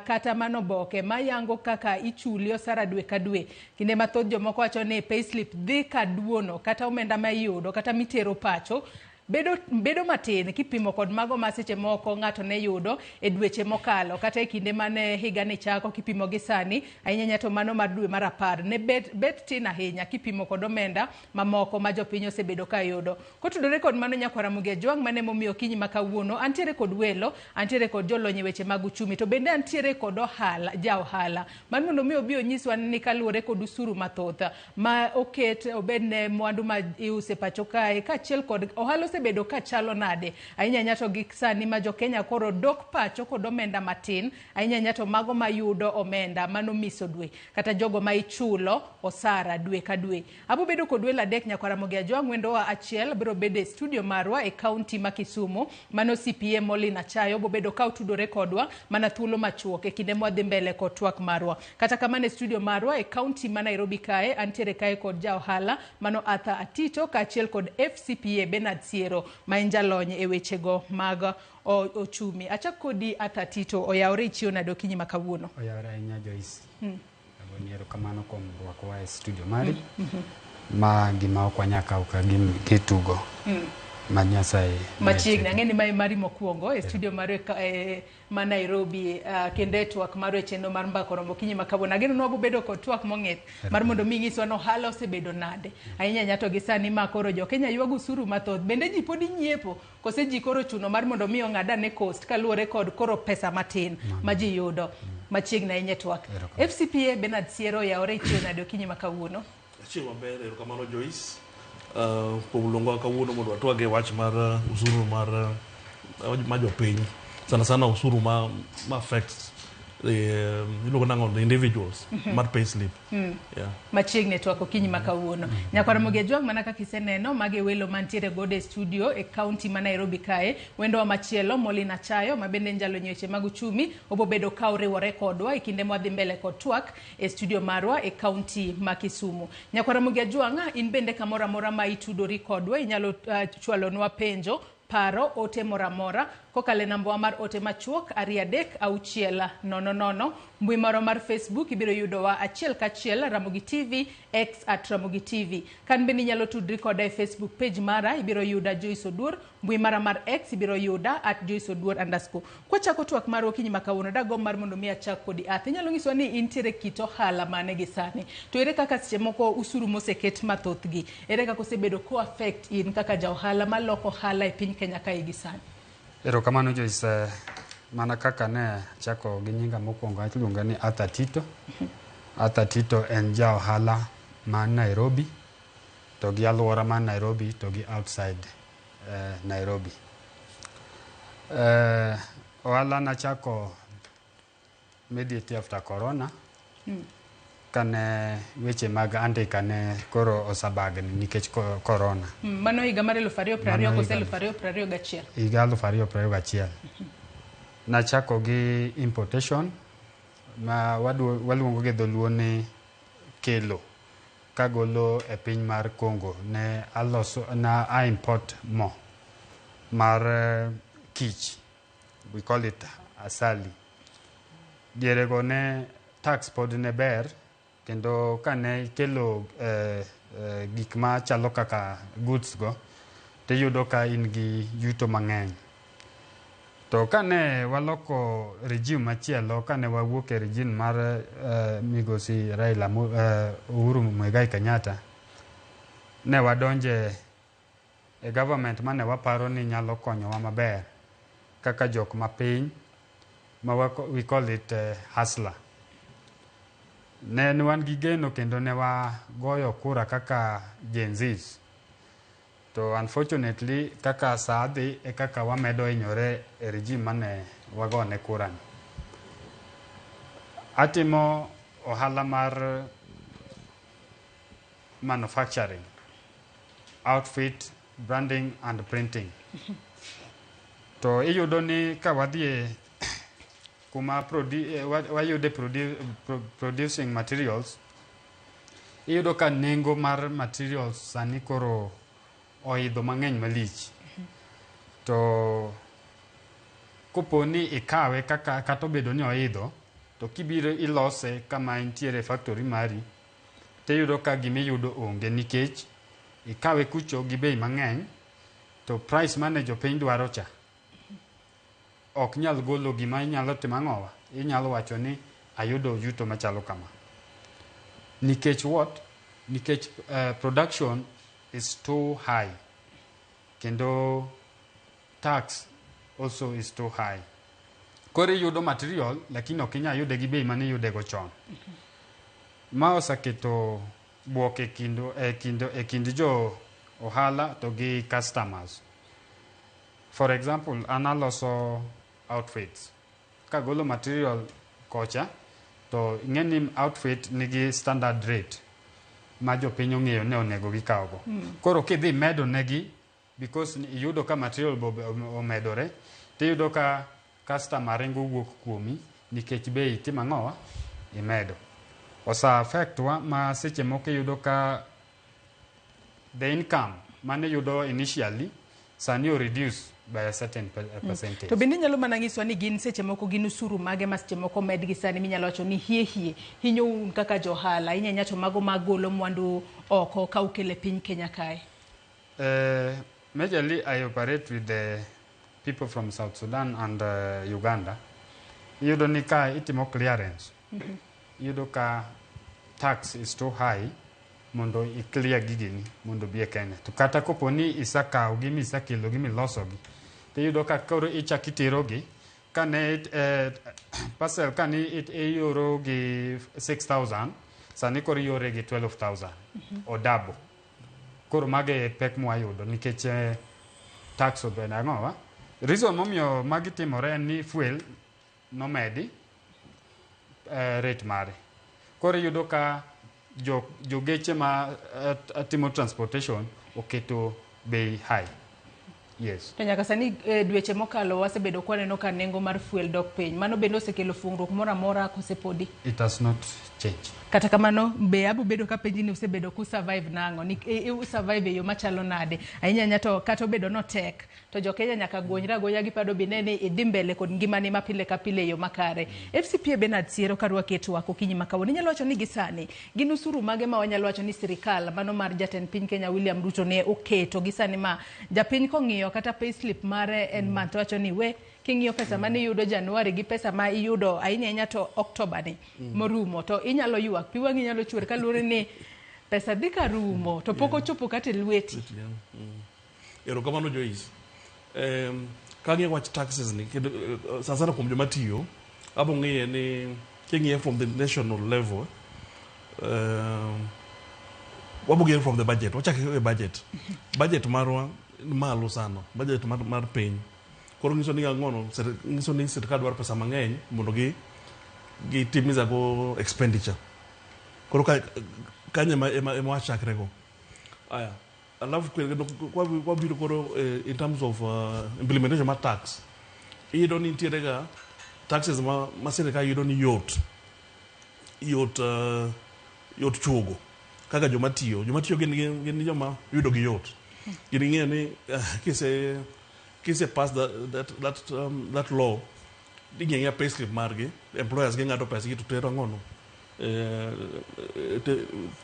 kata mano boke mayango kaka ichuli osara dwe ka dwe kinde mathoth jomoko wacho ni payslip dhi ka duono kata omenda ma iyudo kata mitero pacho bedo matin kipimo kod mago maseche moko ngato ne yudo e dweche mokalo kata e kinde mane higa ni chako kipimo gi sani ahinya to mano mar dwe mar 10 ne bet tin ahinya kipimo kod omenda mamoko ma jopiny osebedo ka yudo kotudore kod mano Nyakora Mugia Jwanga mane momiyo kinyi makawuono antiere kod welo antiere kod jolony weche mag uchumi to bende antiere kod ohala man mondo mi obi onyiswa ni kaluore kod usuru mathoth ma oket obedne mwandu ma iuse pacho kae kachiel kod ohala bedo ka chalo nade ahinya nyato gi sani ma jo Kenya koro dok pacho kod omenda matin ahinya nyato mago mayudo omenda mano miso dwe kata jogo ma ichulo osara dwe ka dwe abo bedo kod wela dek Nyakora Mugia Jwanga wendo wa achiel biro bede studio marwa e county ma Kisumu mano CPA Molina Chayo bo bedo ka utudore kodwa mana thuolo machuok e kinde mwadhi mbele kod twak marwa kata kamane studio marwa e county ma Nairobi kae antiere kae kod jaohala mano Arthur Atito ka achiel kod FCPA Bernard Siero ma injalonye e wechego mag ochumi acha kodi Athatito oyawre ichio na dokinyi makawuono oyawre nya Joyce aboniero kamano kom rwakwa e studio mari ma gima okwanyaka ukagim kitugo ma Nyasaye machiegni ng'eni mai mari mokwongo e studio mare ma Nairobi kende twak mare chenro mar mbaka rombo kinyi makawuono ageno no bedo kod twak mong'ith mar mondo mi ngiswa no hala osebedo nade ahinya nyato gi sani ma koro jo Kenya ywago usuru mathoth bende ji podi nyiepo kose ji koro chuno mar mondo mi ong'ada ne cost kaluore kod koro pesa matin ma ji yudo machiegni ahinya twak FCPA Bernard Siero yawre ichio nade kinyi makawuono chieng' maber erokamano Joyce kuom luongo kawuono mondo watwage wach mar usuru mar jopiny sana usuru ma affects iluongo nang'o the individuals mar payslip machiegni twako kinyi makawuono Nyakora Mugia Jwanga mana kaka iseneno mage welo mantiere gode studio e county ma Nairobi kae wendo wa machielo Molina Chayo mabende njalo nyeche mag uchumi obo bedo ka oriwore kodwa e kinde mwadhi mbele kod twak e studio marwa e county ma Kisumu Nyakora Mugia Jwanga in bende kamora mora ma itudori kodwa inyalo chwalonwa penjo paro ote moramora kokale namba mar ote machuok 23600. Mbui maro mar Facebook ibiro yudowa achiel kachiel Ramogi TV X @Ramogi TV. Kan bende nyalo tudri koda e Facebook page mara ibiro yuda Joyce Oduor. Mbui mara mar X ibiro yuda @JoyceOduor_. Kwa chako twak mar okinyi makawuono dago mar mondo mi achak kodi athi nyalo nyiso ni intiere kito hala mane gi sani. To ere kaka seche moko usuru moseket mathoth gi. Ere kaka osebedo ko affect in kaka ja ohala maloko hala e piny Kenya ka gi sani. Erokamano Joyce, mana kaka ne chako gi nyinga mokwongo iluonga ni Arthur Tito. Arthur Tito en ja ohala man Nairobi to gi alwora man Nairobi to gi outside Nairobi. Ohala nachako immediately after corona. Kane weche mag andika ne koro osabagni nikech corona. Mano higa mar 2020 kose 2021. Higa 2021. Nachako gi importation ma waluongo gi dholuo ni kelo kagolo e piny mar Congo ne I import mo mar kich, we call it asali. Dierego ne tax pod ne ber kendo kane kelo gik ma chalo kaka goods go tiyudo ka in gi yuto mang'eny. To kane waloko regime machielo, kane wawuok e regime mar migosi Raila Uhuru Muigai Kenyatta, ne wadonje e government mane waparo ni nyalo konyowa maber kaka jok mapiny ma we call it hustler. Ne wan gi geno kendo ne wagoyo kura kaka Gen Zs. To unfortunately kaka saa dhi e kaka wamedo hinyore e regime mane wagone kurani. Atimo ohala mar manufacturing, outfit, branding and printing. To iyudo ni ka wadhie kuma wayude producing materials, iyudo ka nengo mar materials sani koro oidho mang'eny malich. To koponi ikawe kata obedo ni oidho, to kibiro ilose kama intiere factory mari, tiyudo ka gimiyudo onge nikech ikawe kucho gi bei mang'eny, to price mane jopiny dwaro cha ok nyal golo gima inyalo timo ang'owa. Inyalo wacho ni ayudo yuto machalo kama. Nikech what? Nikech production is too high. Kendo tax also is too high. Koro yudo material lakini ok inyal yude gi bei mane yude go chon. Ma osaketo buok e kind jo ohala to gi customers. For example, analoso outfits. Kagolo material kocha, to ing'eni outfit nigi standard rate ma jopiny ong'eyo ne onego gikawogo. Koro kidhi medo negi, because iyudo ka material omedore, tiyudo ka customer ringo wuok kuomi nikech bei timo ang'owa imedo. Osa affect wa ma seche moko iyudo ka the income mane yudo initially sani o reduce by a certain percentage. To bende nyalo mana ngiswa ni gin seche moko gin usuru mage ma seche moko med gi sani minyalo wacho ni hie hinyo un kaka johala inyanya to mago magolo mwandu oko ka ukele piny Kenya kae. Majorly I operate with the people from South Sudan and Uganda. Yudo ni ka itimo clearance. Yudo ka tax is too high mondo i-clear gigini mondo bi e Kenya. To kata koponi isakaw gimi isakelo gimi losogi, to yudo ka koro ichakiterogi kane parcel kane iyoro gi 6,000 sani koro iyore gi 12,000 o double. Koro mage pek mwayudo nikech tax obedo ang'owa. Reason momiyo magi timore en ni fuel nomedi rate mare. Koro yudo ka jogeche ma timo transportation oketo bei high. Yes. To nyaka sani dweche mokalo wasebedo kwaneno ka nengo mar fuel dok piny. Mano bende osekelo fungruok moro amora kosepodi. It has not changed. Kata kamano be abo bedo ka penjini usebedo ku survive nango ni survive e yo machalo nade ahinya to kata obedo no tek to jo Kenya nyaka gonyra goya gi pado binene idhi mbele kod ngimani ma pile ka pile yo makare. FCPA Bernard Siero karwa ketu wako kinyi makawoni nyalo wacho ni gisani gin usuru mage ma wanyalo wacho ni sirikal mano mar jatend piny Kenya William Ruto ne oketo gisani ma japiny kong'iyo kata payslip mare en month wacho ni we king'iyo pesa mane yudo Januari gi pesa ma iyudo ahinya to October ni morumo to inyalo ywak pi wangi nyalo chwer kalure ni pesa dhi ka rumo to pok ochopo kata lweti. Erokamano Joyce. Kang'iyo wach taxes ni sasa kuom joma tiyo abo ng'iye ni king'iye from the national level wabo ng'iye from the budget wachake e budget marwa malo sana budget mar piny. Koro ngiso ni ang'ono ngiso ni sirkal dwaro pesa mang'eny mondo gitimiza go expenditure. Koro kanye ema wachakre go. Aya alafu kwa biro koro in terms of implementation ma tax iyudo ni nitiere ga taxes ma sirkal yudo ni yot chugo kaka joma tiyo gin joma yudo gi yot. Gin ng'eyo ni kise pass that law digeng'e payslip margi employers gi ng'ato pesa gi to tero ng'ono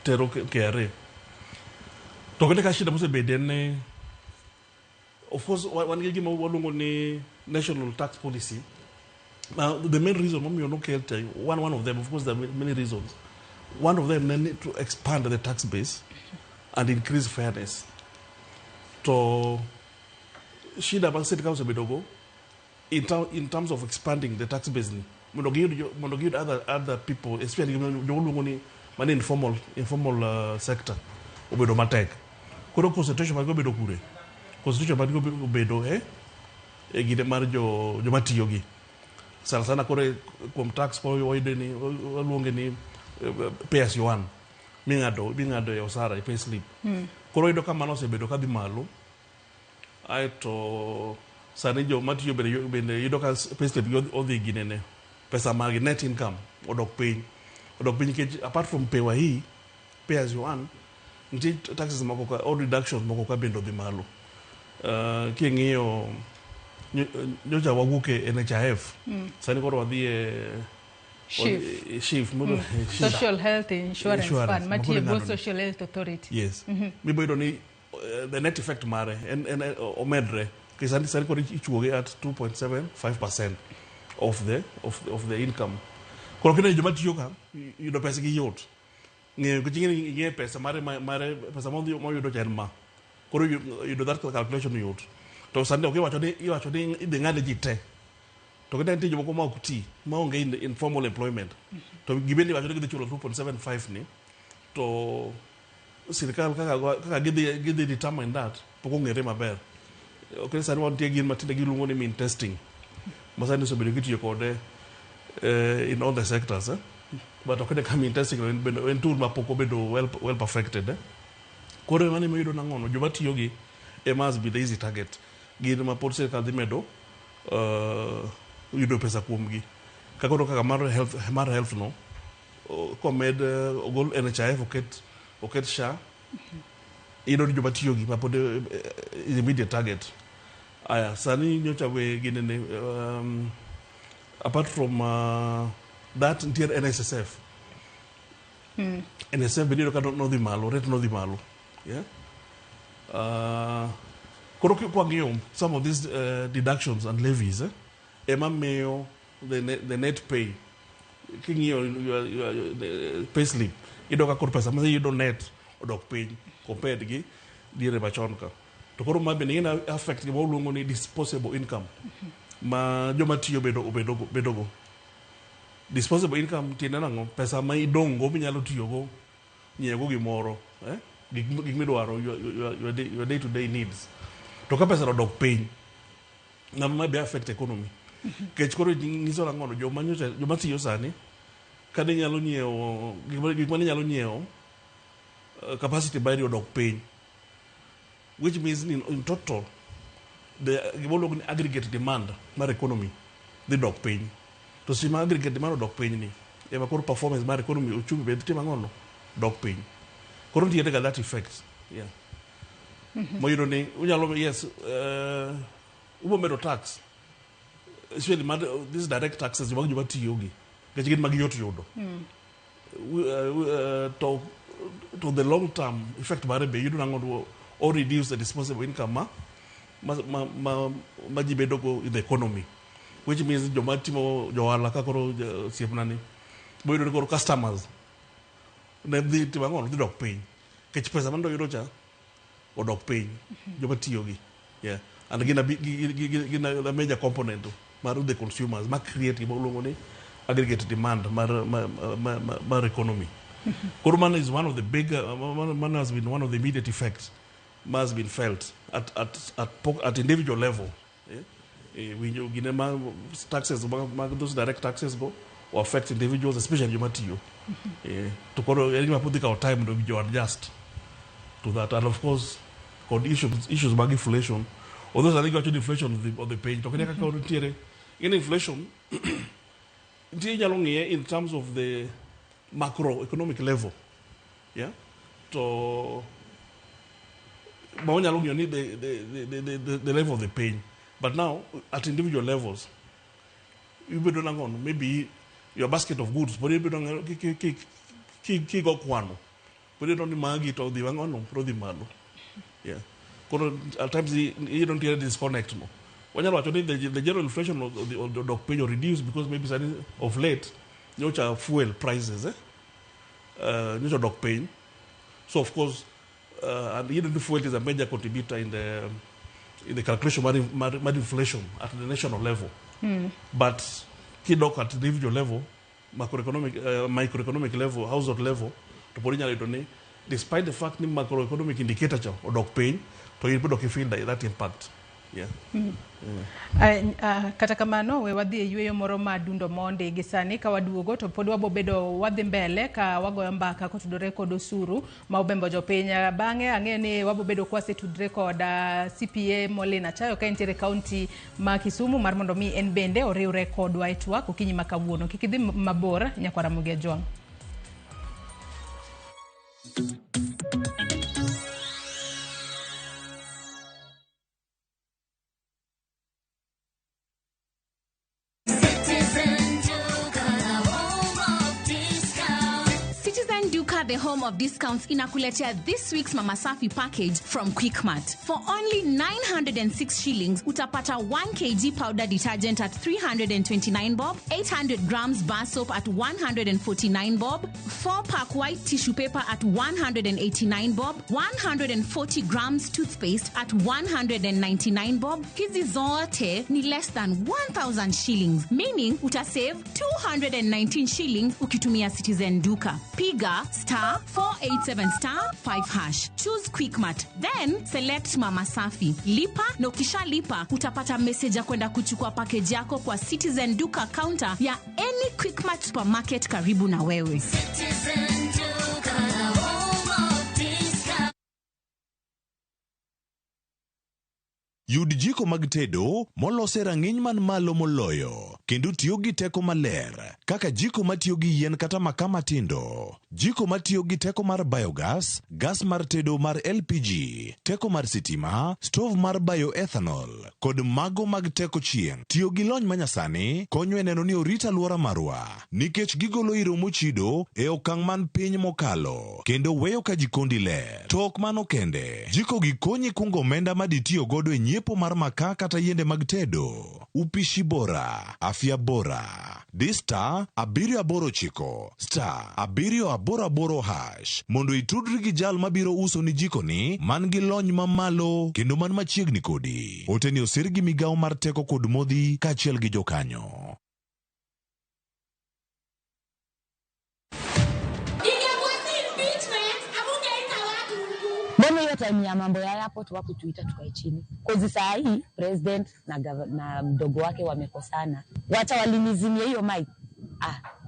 tero KRA to kende ka shida mosebede ne of course wan gi gima waluongo ni national tax policy. Now the main reason momiyo nokelte one of them, of course there are many reasons. One of them need to expand the tax base and increase fairness. To shida ba sirkal osebedogo in terms of expanding the tax base ni mondo giyud other people especially joluongo ni mane informal sector obedo matek. Koro concentration mag obedo kure concentration mag obedo e gide mar joma tiyo gi sana koro kuom tax po oyude ni waluonge ni pay as you earn ming'ado e osara e payslip. Koro oyudo ka mano osebedo kadhi malo aeto sani joma tiyo bende yudo ka payslip gi odhi ginene pesa mag net income odok piny nikech apart from pay as you earn nitie taxes moko ka or reductions moko ka bende odhi malo. King'iyo nyocha wawuok e NHIF sani koro wadhi e SHIF Social Health Insurance Fund matiyo go Social Health Authority. Yes. Miboyudo ni the net effect mare en omedre ke sani koro ichuoge at 2.75% of the income. Koro kene joma tiyo ka yudo pesa gi yot ng'eyo ng'e pesa mare pesa moyudo cha en ma koro yudo that calculation yot to sani ok iwacho ni idhi ng'ade ji te to kene nitie jomoko ma ok ti maonge informal employment to gibende iwacho ni gidhi chulo 2.75 ni to sirkal kaka gidhi determine that pok ong'ere maber. Ok sani wantie gin matinde giluongo ni mean testing ma sani osebedo kitiyo kode in all the sectors but ok ka mean testing en tool ma pok obedo well perfected. Koro mane mayudo nang'ono joma tiyo gi must be the easy target gin ma pod sirkal dhi medo yudo pesa kuom gi kaka mar health no komed ogol NHIF oket SHA iyudo ni joma tiyo gi ma pod immediate target. Aya sani nyocha we ginene apart from that nitiere NSSF. NSSF bende ka nodhi malo rate nodhi malo. Koro kwang'iyo some of these deductions and levies ema miyo the net pay king'iyo payslip iyudo ka koro pesa ma iyudo net odok piny compared gi diere machon ka. To koro ma bende in affect gima uluongo ni disposable income ma joma tiyo bedogo. Disposable income tiende nang'o? Pesa ma idong' go minyalo tiyo go nyiewo go gimoro gik midwaro your day to day needs. To ka pesa odok piny ma be affect economy. Kech koro nyiso nang'o joma tiyo sani kade nyalo nyiewo gik ma nyalo nyiewo capacity bari odok piny, which means in total the aggregate demand mar economy the dok piny to sima aggregate demand dok piny ni ema koro performance mar economy uchumi bed tim ang'ono dok piny koro nitiere ga that effect yeah moyudo ni unyalo yes ubo medo tax especially these direct taxes mag joma tiyo gi kech gin mag yot yudo to the long term effect mare be yudo nango or reduce the disposable income ma ji bedo go in the economy, which means joma timo johala ka koro siepnani boyudo koro customers ne dhi timo ang'o dhi dok piny kech pesa mando yudo cha odok piny joma tiyo gi yeah and gin a major component mar the consumers ma create gima luongo ni aggregate demand mar economy. Kurman is one of the big, man has been one of the immediate effects, has been felt at individual level. When you taxes, those direct taxes go or affect individuals, especially you material. To put our time to adjust to that, and of course, issues about inflation. Although I think actually inflation of the page. In inflation, in terms of the macroeconomic level, yeah, to you need the level of the pain. But now at individual levels, you be doing maybe your basket of goods, but you be doing go kwano, but you don't magi to the wangono pro the malo, yeah. At times you don't hear disconnect no. When you're watching the general inflation of the pay or reduce because maybe of late, you know, fuel prices, you know, dog pain. So of course, and even the fuel is a major contributor in the calculation of inflation at the national level. But kidok at the individual level, microeconomic level, household level, to put in despite the fact that macroeconomic indicator or dog pain, to you put feel that impact. Yeah. Kata kamano we wadhi e yweyo moro madundo monde gisani ka waduogo to pod wabobedo wadhi mbele ka wagoyo mbaka kotudore kod osuru ma obembo jopiny bang'e ang'e ni wabobedo kwasetudre kod CPA Molina Chayo ka entiere kaunti ma Kisumu mar mondo mi en bende oriwre kodwa e twak okinyi ma kawuono kik idhi mabor nyakwara Mugia Jwang. The home of discounts inakuletea this week's Mama Safi package from Quickmart. For only 906 shillings, utapata 1 kg powder detergent at 329 bob, 800 grams bar soap at 149 bob, 4-pack white tissue paper at 189 bob, 140 grams toothpaste at 199 bob. Hizi zote ni less than 1,000 shillings, meaning utasave 219 shillings ukitumia Citizen Duka. Piga *487*5#. Choose Quickmart. Then select Mama Safi. Lipa na ukisha lipa utapata message ya kwenda kuchukua package yako kwa Citizen Duka counter ya any Quickmart supermarket karibu na wewe. Citizen Duka, home of discount. Yud jiko mag tedo molose rang'iny man malo moloyo kendo tiyo gi teko maler kaka jiko matiyo gi yien kata makaa matindo, jiko matiyo gi teko mar biogas, gas mar tedo mar LPG, teko mar sitima, stove mar bioethanol kod mago mag teko chieng'. Tiyo gi lony manyasani konyo e neno ni orita alwora marwa nikech gigolo iro mochido e okang' man piny mokalo kendo weyo ka jikondi ler. Tok mano kende, jiko gi konyi kungo omenda maditiyo godo e nyiepo mar makaa kata yiende mag tedo. Upishi bora, afya bora. Dista 789 *788# mondo itudri gi jal mabiro uso ni jiko ni man gi lony mamalo kendo man machiegni kodi. Oteni osir gi migawo mar teko kod modhi kaachiel gi jokanyo. Mbona hiyo time ya mambo ya airport wakutuita tukae chini? Kozi saa hii president na mdogo wake wamekosana. Wacha walinizimia hiyo mic.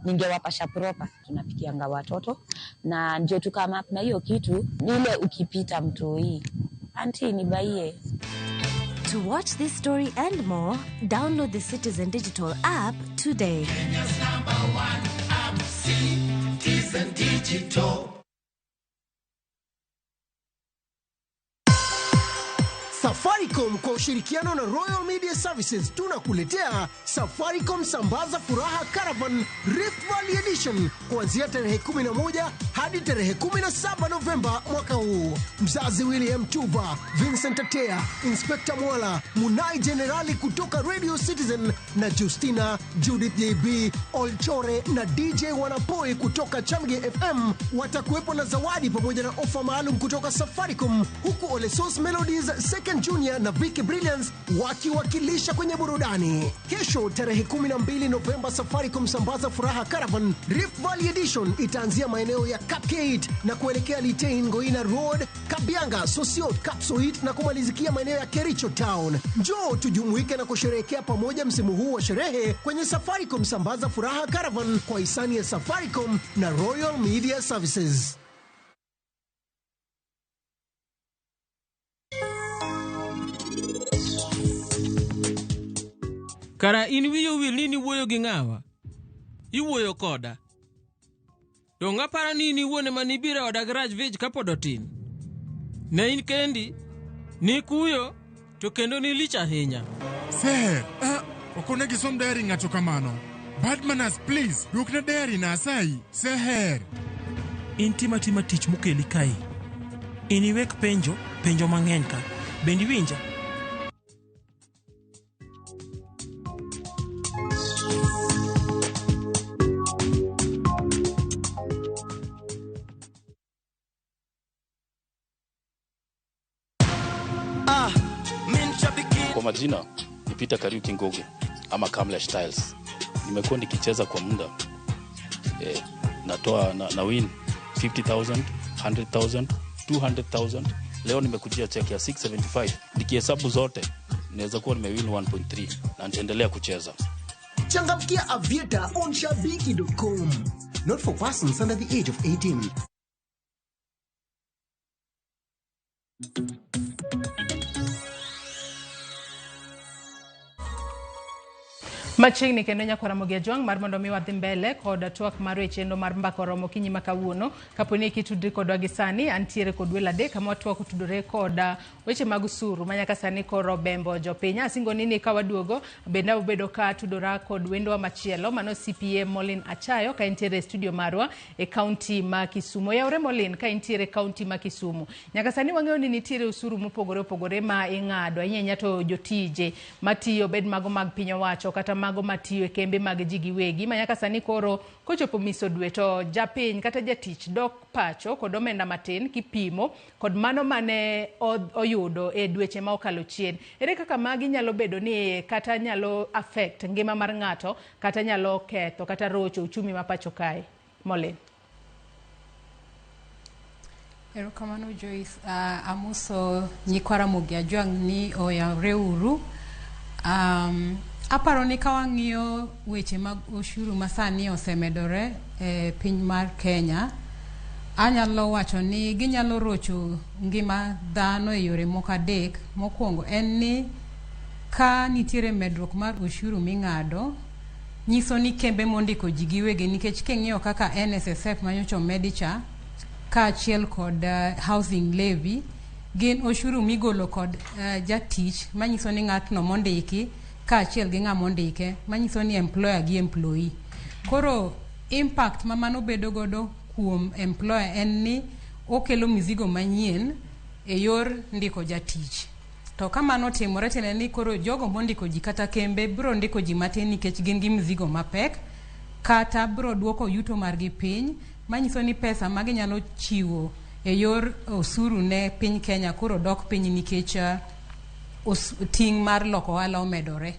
Ningewapasha proper. Tunapikianga watoto na ndio tukama na hiyo kitu. Ni ile ukipita mtu hii. Auntie nibaie. To watch this story and more, download the Citizen Digital app today. Kenya's #1 app, Citizen Digital. Safaricom kwa ushirikiano na Royal Media Services tunakuletea Safaricom Sambaza Furaha Caravan Rift Valley Edition kuanzia tarehe 11 hadi tarehe 17 Novemba mwaka huu. Mzazi William Tuva, Vincent Atea, Inspector Mwala, Munai Generali kutoka Radio Citizen na Justina, Judith JB, Olchore na DJ Wanapoi kutoka Chamge FM watakuwepo na zawadi pamoja na ofa maalum kutoka Safaricom, huku Olesos Melodies Second Junior na Vicky Brilliance wakiwakilisha kwenye burudani. Kesho tarehe 12 Novemba, Safaricom Sambaza Furaha Caravan Rift Valley Edition itaanzia maeneo ya Kapkeit na kuelekea Litein Ngoina Road, Kabianga, Sosiot, Kapsoit na kumalizikia maeneo ya Kericho Town. Njoo tujumuike na kusherehekea pamoja msimu huu wa sherehe kwenye Safaricom Sambaza Furaha Caravan kwa hisani ya Safaricom na Royal Media Services. Kara in wiyo wil ni wuoyo gi ng'awa? Iwuoyo koda. To ng'apara ni iwuone manibire oda garaj vij kapod otin. Ne in kendi, ni kuyo, to kendo ni lich ahinya. Seher, okone gisom diary ng'ato kamano. Bad manners, please, duokna diary na asayi. Seher. In tima tich mokeli kai. In iwek penjo mang'eny ka. Bendi winja? Kwa majina ni Peter Kariuki Ngoge ama Kamlesh Styles. Nimekuwa nikicheza kwa muda. Natoa na win 50,000, 100,000, 200,000. Leo nimekujia check ya 675. Nikihesabu zote naweza kuwa nimewin 1.3 na nitaendelea kucheza. Changamkia Aviator on shabiki.com. Not for persons under the age of 18. Machiegni kendo nyakwara Mugia Jwang mar mondo mi wadhi mbele kod twak mar wechendo mar mbako romo kinyi makawuono kaponi kitudri kodwa gi sani antiere kod welo adek kama watwak utudore kod weche mag usuru manyaka sani koro bembo jopiny. Asingo nini ka waduogo bende obedo ka tudora kod wendo machielo mano CPA Molin Achayo ka intiere studio marwa e county ma Kisumu. Yaure Molin ka intiere county ma Kisumu. Nyaka sani wang'eyo ni nitiere usuru mopogore ma ing'ado ahinya to jotije matiyo bed mago mag piny owacho kata mago matiyo e kembe mag ji giwegi manyaka sani koro kochopo miso dwe to japiny kata jatich dok pacho kod omenda matin kipimo kod mano mane oyudo e dweche ma okalo chien. Ere kaka magi nyalo bedo ni kata nyalo affect ngima mar ng'ato kata nyalo ketho kata rocho uchumi ma pacho kae? Molin. Erokamano Joyce, amuso nyikwara Mugia Jwang ni oyawre uru. Aparo ni kawang'iyo weche mag ushuru masani osemedore e piny mar Kenya, anyalo wacho ni ginyalo rocho ngima dhano e yore moko adek. Mokwongo en ni ka nitiere medruok mar ushuru ming'ado, nyiso ni kembe mondiko ji giwegi, nikech king'iyo kaka NSSF manyocha medicha ka achiel kod housing levy gin ushuru migolo kod jatich manyiso ni ng'atno mondiki ka achiel gi ng'ama ondike manyiso ni employer gi employee. Koro impact ma mano bedo godo kuom employer en ni okelo mizigo manyien e yor ndiko jatich. To kamano timore tene ni koro jogo mondiko ji kata kembe bro ndiko ji matin nikech gin gi mizigo mapek kata bro duoko yuto margi piny manyiso ni pesa ma ginyalo chiwo e yor osuru ne piny Kenya koro dok piny nikech ting mar loko ohala omedore.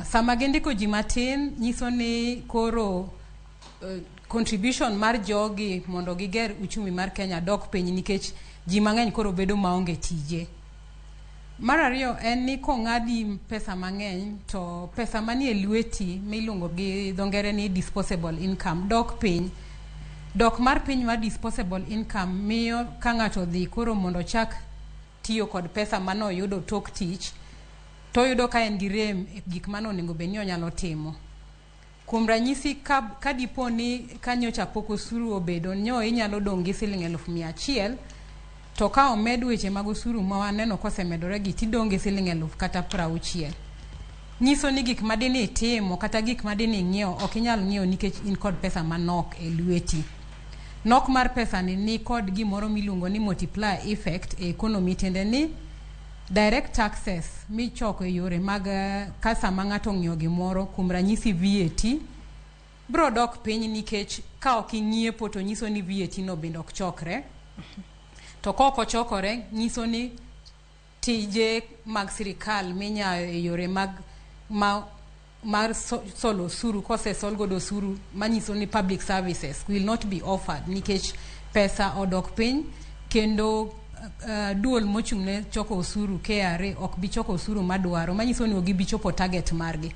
Sama gindiko ji matin nyiso ni koro contribution mar jogi mondo giger uchumi mar Kenya dok piny nikech ji mang'eny koro bedo maonge tije. Mar ariyo en ni kong'adi pesa mang'eny to pesa manie lweti miluongo gi dho ngere ni disposable income dok piny. Dok mar piny mar disposable income miyo ka ng'ato dhi koro mondo chak tiyo kod pesa mano yudo tok tich to yudo ka en gi rem gik mano onego bed ni onyalo timo. Kuom ranyisi ka dipo ni kanyocha pok osuru obedo nyo inyalo dong' gi $100,000 to ka omed weche mag osuru ma waneno kosemedore gi tidong' gi $60,000 kata 60. Nyiso ni gik madini itimo kata gik madini ng'iewo ok inyal ng'iewo nikech in kod pesa manok e lweti. Nok mar pesa ni kod gimoro miluongo ni multiplier effect e economy, tiende ni direct taxes michoko e yore mag kasa ma ng'ato ng'iewo gimoro, kuom ranyisi VAT, bro dok piny nikech ka ok ing'iepo to nyiso ni VAT no bende ok chokre. To kok ochokore nyiso ni tije mag sirikal minyayo e yore mag mar solo suru kose sol godo suru manyiso ni public services will not be offered nikech pesa odok piny kendo duol mochung'ne choko osuru KRA ok bi choko osuru madwaro, manyiso ni ok bi chopo target margi.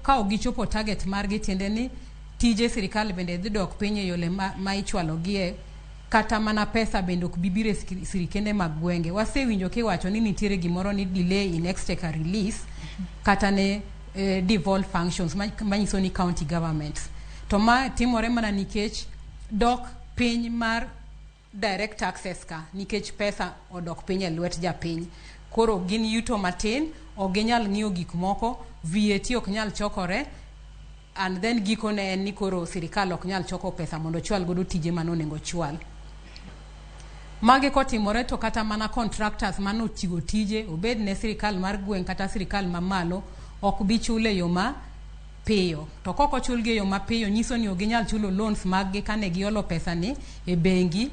Ka ok gichopo target margi tiende ni tije sirikal bende dhi dok piny e yore ma ichwalo gie, kata mana pesa bende ok bibire sirikende mag gwenge. Wasewinjo kiwacho ni nitiere gimoro ni delay in exchequer release kata ne devolved functions manyiso ni county governments. To ma timore mana nikech dok piny mar direct taxes ka nikech pesa odok piny e lwet japiny. Koro gin yuto matin, ok ginyal ng'iyo gik moko, VAT ok nyal chokore, and then gikone en ni koro sirikal ok nyal choko pesa mondo chwal godo tije manonego chwal. Magi kotimore to kata mana contractors mano chigo tije obed ne sirikal mar gweng kata sirikal mamalo ok bi chule yo ma piyo. To koko chulgi yo ma piyo nyiso ni oginyal chulo loans maggi kane giolo pesa ni e bengi,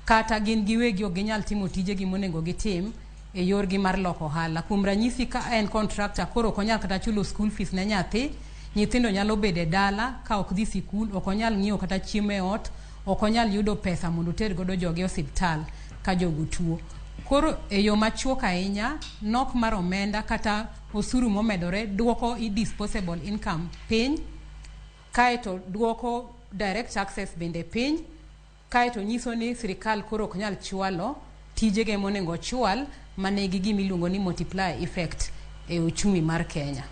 kata gin giwegi oginyal timo tije gi monego gitim e yorgi mar loko ohala. Kuom ranyisi ka en contractor koro ok onyal kata chulo school fees ne nyathi, nyithindo nyalo bede dala ka ok dhi sikul, ok onyal ng'iewo kata chiemo e ot, ok onyal yudo pesa mondo ter godo joge osiptal ka jogo tuo. Koro e yo machuok ahinya nok mar omenda kata osuru momedore duoko disposable income piny, kaeto duoko direct taxes bende piny, kaeto nyiso ni sirikal koro ok nyal chwalo tijege monego chwal manegi gimiluongo ni multiplier effect e uchumi mar Kenya.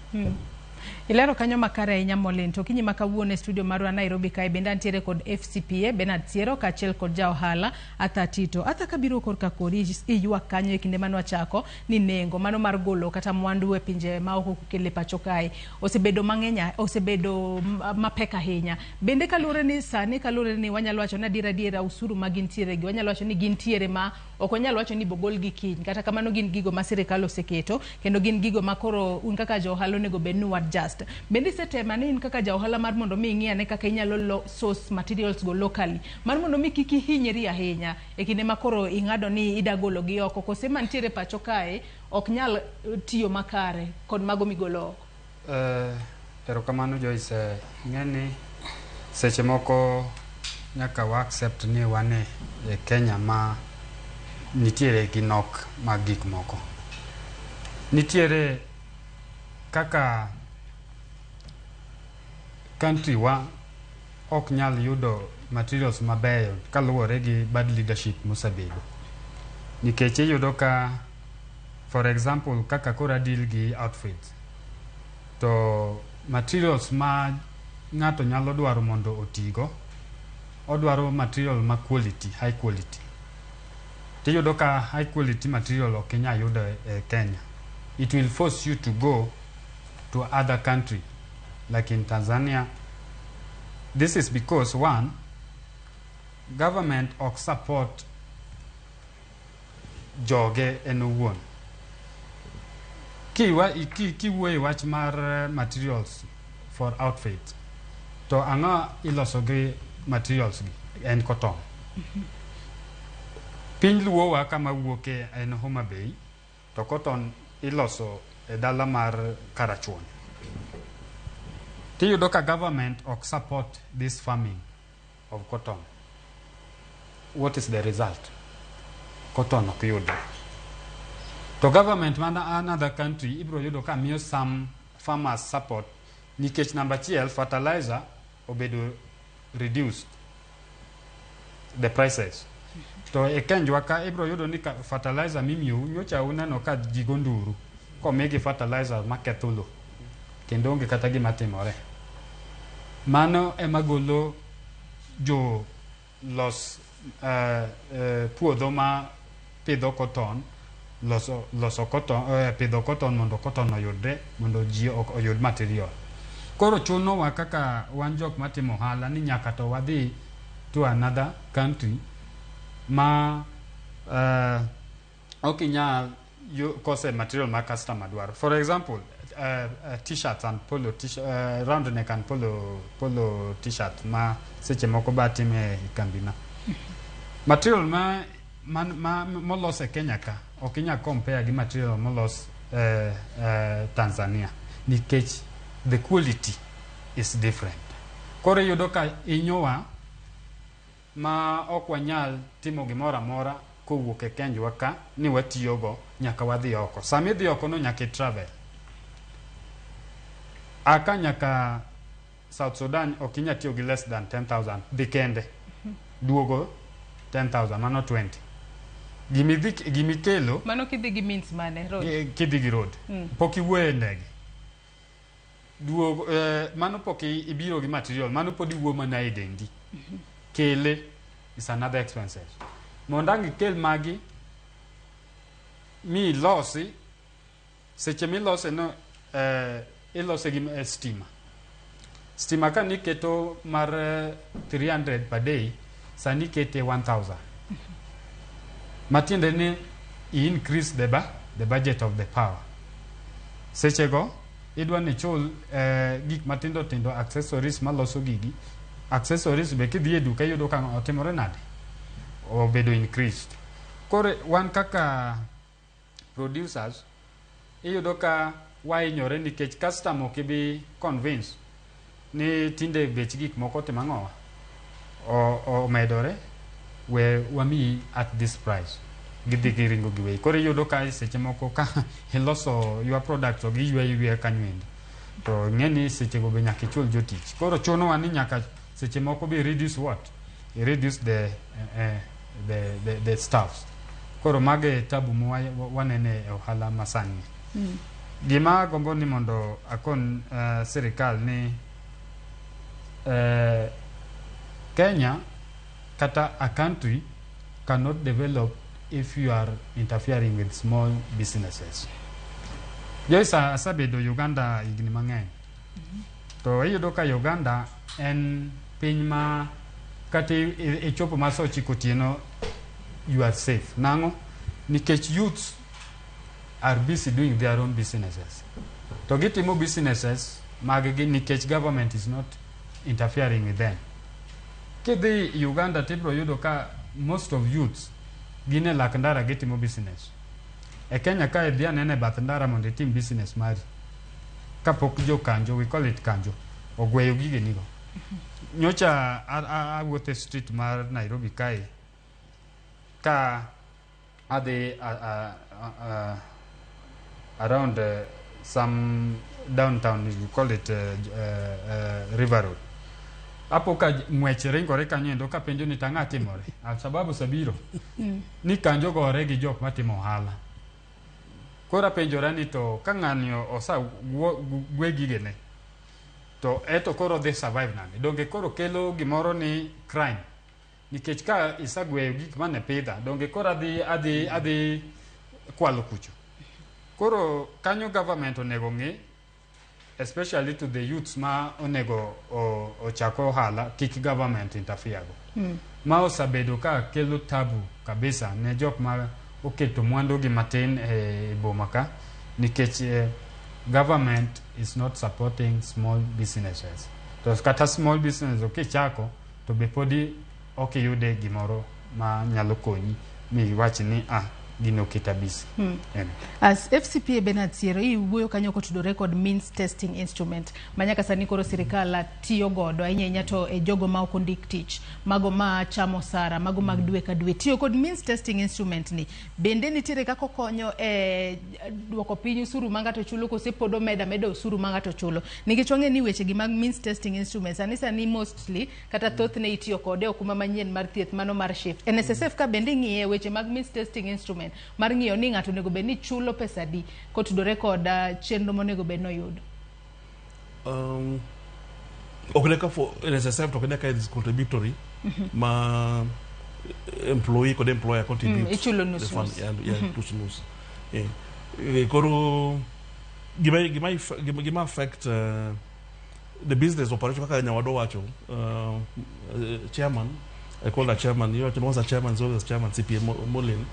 Ilero kanyo makare ahinya Molin. To kinyi makawuone studio marwa Nairobi kae bende antiere kod FCPA Bernard Siero kaachiel kod ja ohala Arthur Tito. Arthur kabiro korka kodi iyuak kanyo e kinde mane wachako ni nengo mano mar golo kata mwandu e pinje ma ok okele pacho kae osebedo mang'eny, osebedo mapek ahinya. Bende kaluwore ni sani kaluwore ni wanyalo wacho ni adiera usuru ma gintiere gi wanyalo wacho ni gintiere ma ok wanyalo wacho ni bogol gi kiny, kata kamano gin gigo ma sirikal oseketo kendo gin gigo ma koro un kaka jo ohala onego bed ni adjust. Bende setema ni in kaka ja ohala mar mondo mi ing'iyane kaka inyalo source materials go locally mar mondo mi kiki hinyeri ahinya e kinde ma koro ing'ado ni ida golo gi oko kose mantiere pacho kae ok nyal tiyo makare kod mago migolo oko. Erokamano Joyce, ng'eni seche moko nyaka wa accept ni wane e Kenya ma nitiere gi nok mag gik moko. Nitiere kaka country wa ok nyal yudo materials mabeyo kaluwore gi bad leadership mosebedo. Nikech iyudo ka for example kaka kora deal gi outfits, to materials ma ng'ato nyalo dwaro mondo otigo odwaro material ma quality, high quality. Tiyudo ka high quality material ok inyal yudo e Kenya. It will force you to go to other country like in Tanzania. This is because one, government ok support joge en owuon. Kiwuoyo wach mar materials for outfit, to ang'o iloso gi materials gi en cotton. Piny luowa kama wuoke en Homa Bay, to cotton iloso e dala mar Karachuonyo. Tiyudo ka government ok support this farming of cotton. What is the result? Cotton ok yudo. To government mana another country ibro yudo ka miyo some farmers support nikech number 1 fertilizer obedo reduced the prices. to e kenjwa ka ibro yudo ni fertilizer mimiu nyocha uneno ka jigonduru komigi fertilizer maketho lo kendo onge kata gima timore. Mano ema golo jo los puodho ma pidho cotton loso cotton pidho cotton mondo cotton oyudre mondo ji oyud material. Koro chuno wa kaka wan jok matimo ohala ni nyaka to wadhi to another country ma okinyal kose material ma customer dwaro. For example, t-shirts and polo round neck and polo t-shirt ma seche moko ba time kambina. Material ma molos e Kenya ka okinya compare gi material molos Tanzania nikech the quality is different. Koro yudo ka inyowa ma ok wanyal timo gimoro amora kowuok e kenjwa ka ni watiyogo nyaka wadhi oko. Sama idhi oko no nyaka travel. Aka nyaka South Sudan ok inya tiyo gi less than 10,000 dhi kende. Duogo 10,000 mano 20. Gimi kelo mano kidhi gi means mane road. Kidhi gi road. Pok iwuoyo e ndege. Duogo mano pok ibiro gi material, mano pod iwuoyo mana e dendi. Kele is another expenses. Mondangi kel magi mi losi seche mi lose no ilose gi stima ka niketo mar 300 per day sani kete 1,000. Matiende ni increase the budget of the power. Seche go idwa ni chul gik matindo tindo accessories maloso gigi. Accessories be kidhi e duka yudo ka otimore nade obedo increased. Kore wan kaka producers iyudo ka wainyore nikech customer kibi convince ni tinde bech gik moko timang'owa o medore we wami at this price gidhi giringo giwei. Kore iyudo ka seche moko ka iloso your product gi ywe kanywendo to ng'eni seche go be nyaka ichul jotich. Koro chuno wa ni nyaka seche moko be reduce what? Reduce the staffs. Koro mage tabu wanene ohala masani. Gima gombo ni mondo akon serikal ni Kenya kata a country cannot develop if you are interfering with small businesses. Joisa asabedo Uganda igni mang'eny. To iyudo ka Uganda en piny ma kata e chopo ma so chiko tieno you are safe. Nango nikech youths are busy doing their own businesses. To gitimo businesses maggi nikech government is not interfering with them. Kidhi Uganda tibro yudo ka most of youths gine lak ndara gitimo business. E Kenya ka idhi anene bath ndara mondo itim business mari. Kapok jo kanjo, we call it kanjo, ogweyo gige nigo. Nyocha awuothe street mar Nairobi kae ka adhi around some downtown, you call it River Road. Apo ka ng'wech ringore kanyo ka penjo ni tang'a timore. Sababu sabiro ni kanjo gore gi jok matimo ohala. Kora penjora ni to ka ng'ani osa gwe gigene to eto koro dhi survive nani. Donge koro kelo gimoro ni crime. Nikech ka isagweyo gik mane pidha, donge koro adhi kwalo kucho. Koro kanyo government onego ng'i, especially to the youths ma onego ochako ohala, kik government interfere go. Ma osabedo ka kelo tabu kabisa ne jok ma oketo mwandu gi matin e boma ka, nikech government is not supporting small businesses. To kata small business chako to be podi yude gimoro ma nyalo konyi mi wach ni gino kitabisi. As FCPA Bernard Siero, hii wuoyo kanyo kotudore kod means testing instrument manyaka sani koro sirikal tiyo godo ahinya to e jogo ma ok ondik tich mago ma chamo sara mago mag dwe ka dwe tiyo kod means testing instrument ni bende nitiere kako konyo e duoko piny usuru ma ng'ato chulo kose podo meda usuru ma ng'ato chulo nikech wang'e ni weche gi mag means testing instruments sani mostly kata thothne itiyo kode okuma manyien mar thieth mano mar shift NSSF ka bende ng'iye weche mag means testing instrument mar ng'iyo ni ng'ato onego bed ni chulo pesa di kotudore kod chenro monego bed no yudo. Okuneka for NSSF to okuneka is contributory ma employee kod employer contribute ichulo nus nus koro gima affect the business operation kaka nyawado wacho chairman I call that chairman you know was a chairman so was chairman CPA Molin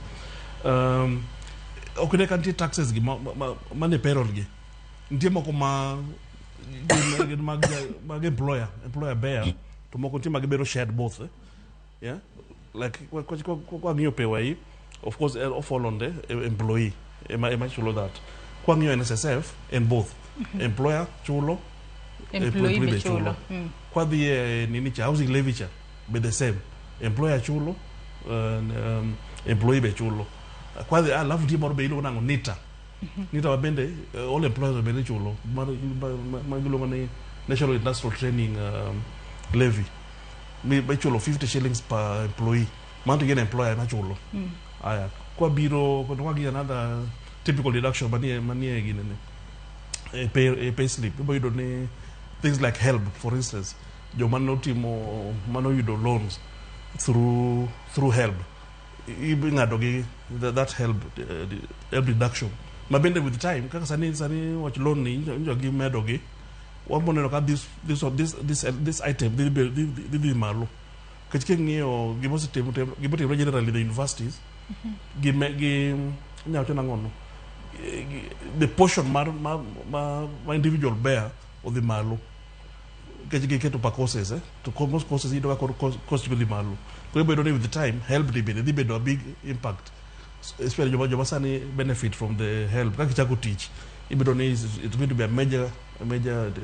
okuneka anti taxes gi mane payroll gi ntie moko ma mag employer bear to moko ntie mag bero shared both yeah like kwa ngiyo pay wai of course all fall on the employee am I chulo that kwa ngiyo NSSF and both employer chulo employee be chulo kwa the nini cha housing levy cha be the same employer chulo employee be chulo kwa the alafu ndi moro be ilo nango nita wabende all employers wabende chulo magilo ngane National Industrial Training levy me chulo 50 shillings per employee manto gen employer na chulo aya kwa biro kwa gi another typical deduction manie ginene pay slip bo you don't things like help for instance jo manotimo manoyudo loans through help ibingado gi that help deduction mabende with time kaka sani watch loan ni njo gi medo gi wamoneno ka this item did malo kachike ngio gimotimo generally the universities gi nyacho nangono the portion mar individual bear of the malo kachike keto pa courses to most courses ido cost with the malo ko bedo with the time help the bedo a big impact especially joba sani benefit from the help kaka chako teach ibedo ni it's going to be a major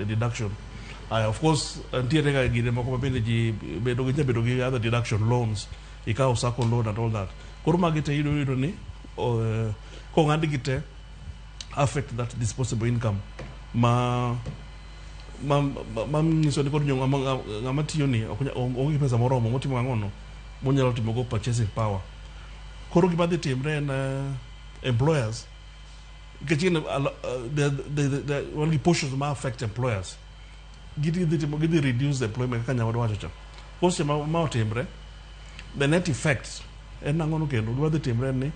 deduction of course until ga gire mako mabende ji bedo gi other deduction loans ikaw sako loan and all that koruma gite ido ni ko ngadi gite affect that disposable income ma ngiso ni ko nyonga ngamatiyo ni ongi pesa moromo motimo ngono monyalo timo go purchasing power koro gibadhi timre na employers getting the only portions ma affect employers gidi reduce the employment kanya wadu wacho post ma timre the net effect en nangono kendo gibadhi timre ni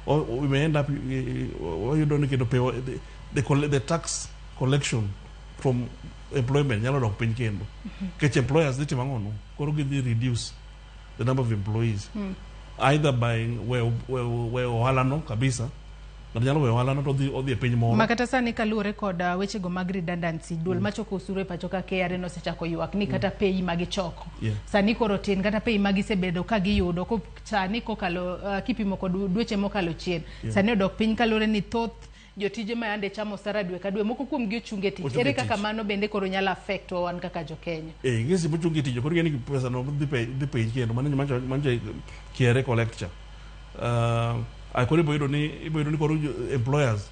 we may end up you don't get to pay the tax collection from employment nyalo dok piny kendo kech employers dhi timo ngono koro gidi reduce the number of employees either by where ohala no kabisa nyalo ohala no to odhi piny moro makata sani kaluore kod weche go mag redundancy duol machoko usuru e pachoka KRA no sechako ywak ni kata pay magi choko sani koro tin kata pay magi sebedo ka giyudo ko sani kokalo kipimo kod dweche mokalo chien sani odok piny kaluore ni thoth jotije ma ande chamo sara dwe ka dwe moko kuom gi ochunge tich ere kaka mano bende koro nyalo affect wan kaka jo Kenya ngezi mochunge tich koro ngeni pesa no dhi pay kendo manje KRA collector I could be ni koro employers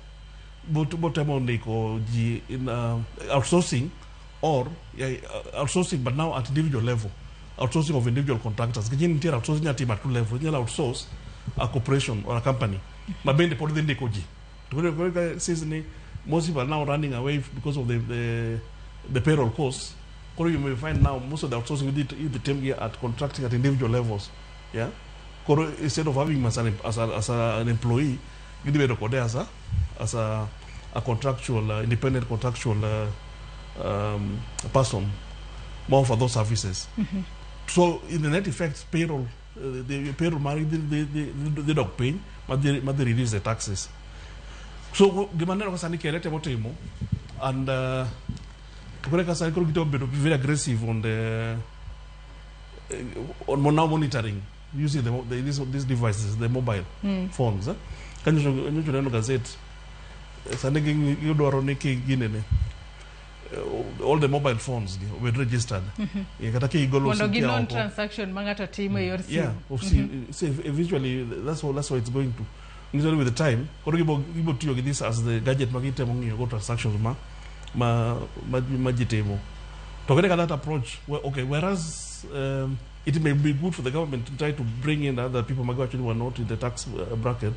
but temo ndiko ji in outsourcing or outsourcing but now at individual level outsourcing of individual contractors kiji nitira outsourcing at team at two level nyala outsource a corporation or a company mabende pod the ndiko ji to says ni most people are now running away because of the payroll costs or you may find now most of the outsourcing the team here at contracting at individual levels instead of having as an employee you do it as a contractual independent contractual person more for those services so in the net effect payroll the payroll money they don't pay but they reduce the taxes so gimanero kasani kerete motimo and kore kasani koro gito bedo very aggressive on now monitoring using these devices, the mobile phones. Kanyo neno gazette. Sani gidwaro ni ginene. All the mobile phones were registered. Mondo ginon transaction mangato timo yor simu. Yeah, so eventually that's why it's going to. Usually with the time, koro gibo tiyo gi this as the gadget magitemo ngiyo go transactions magitemo. To get that approach, whereas it may be good for the government to try to bring in other people who actually were not in the tax bracket,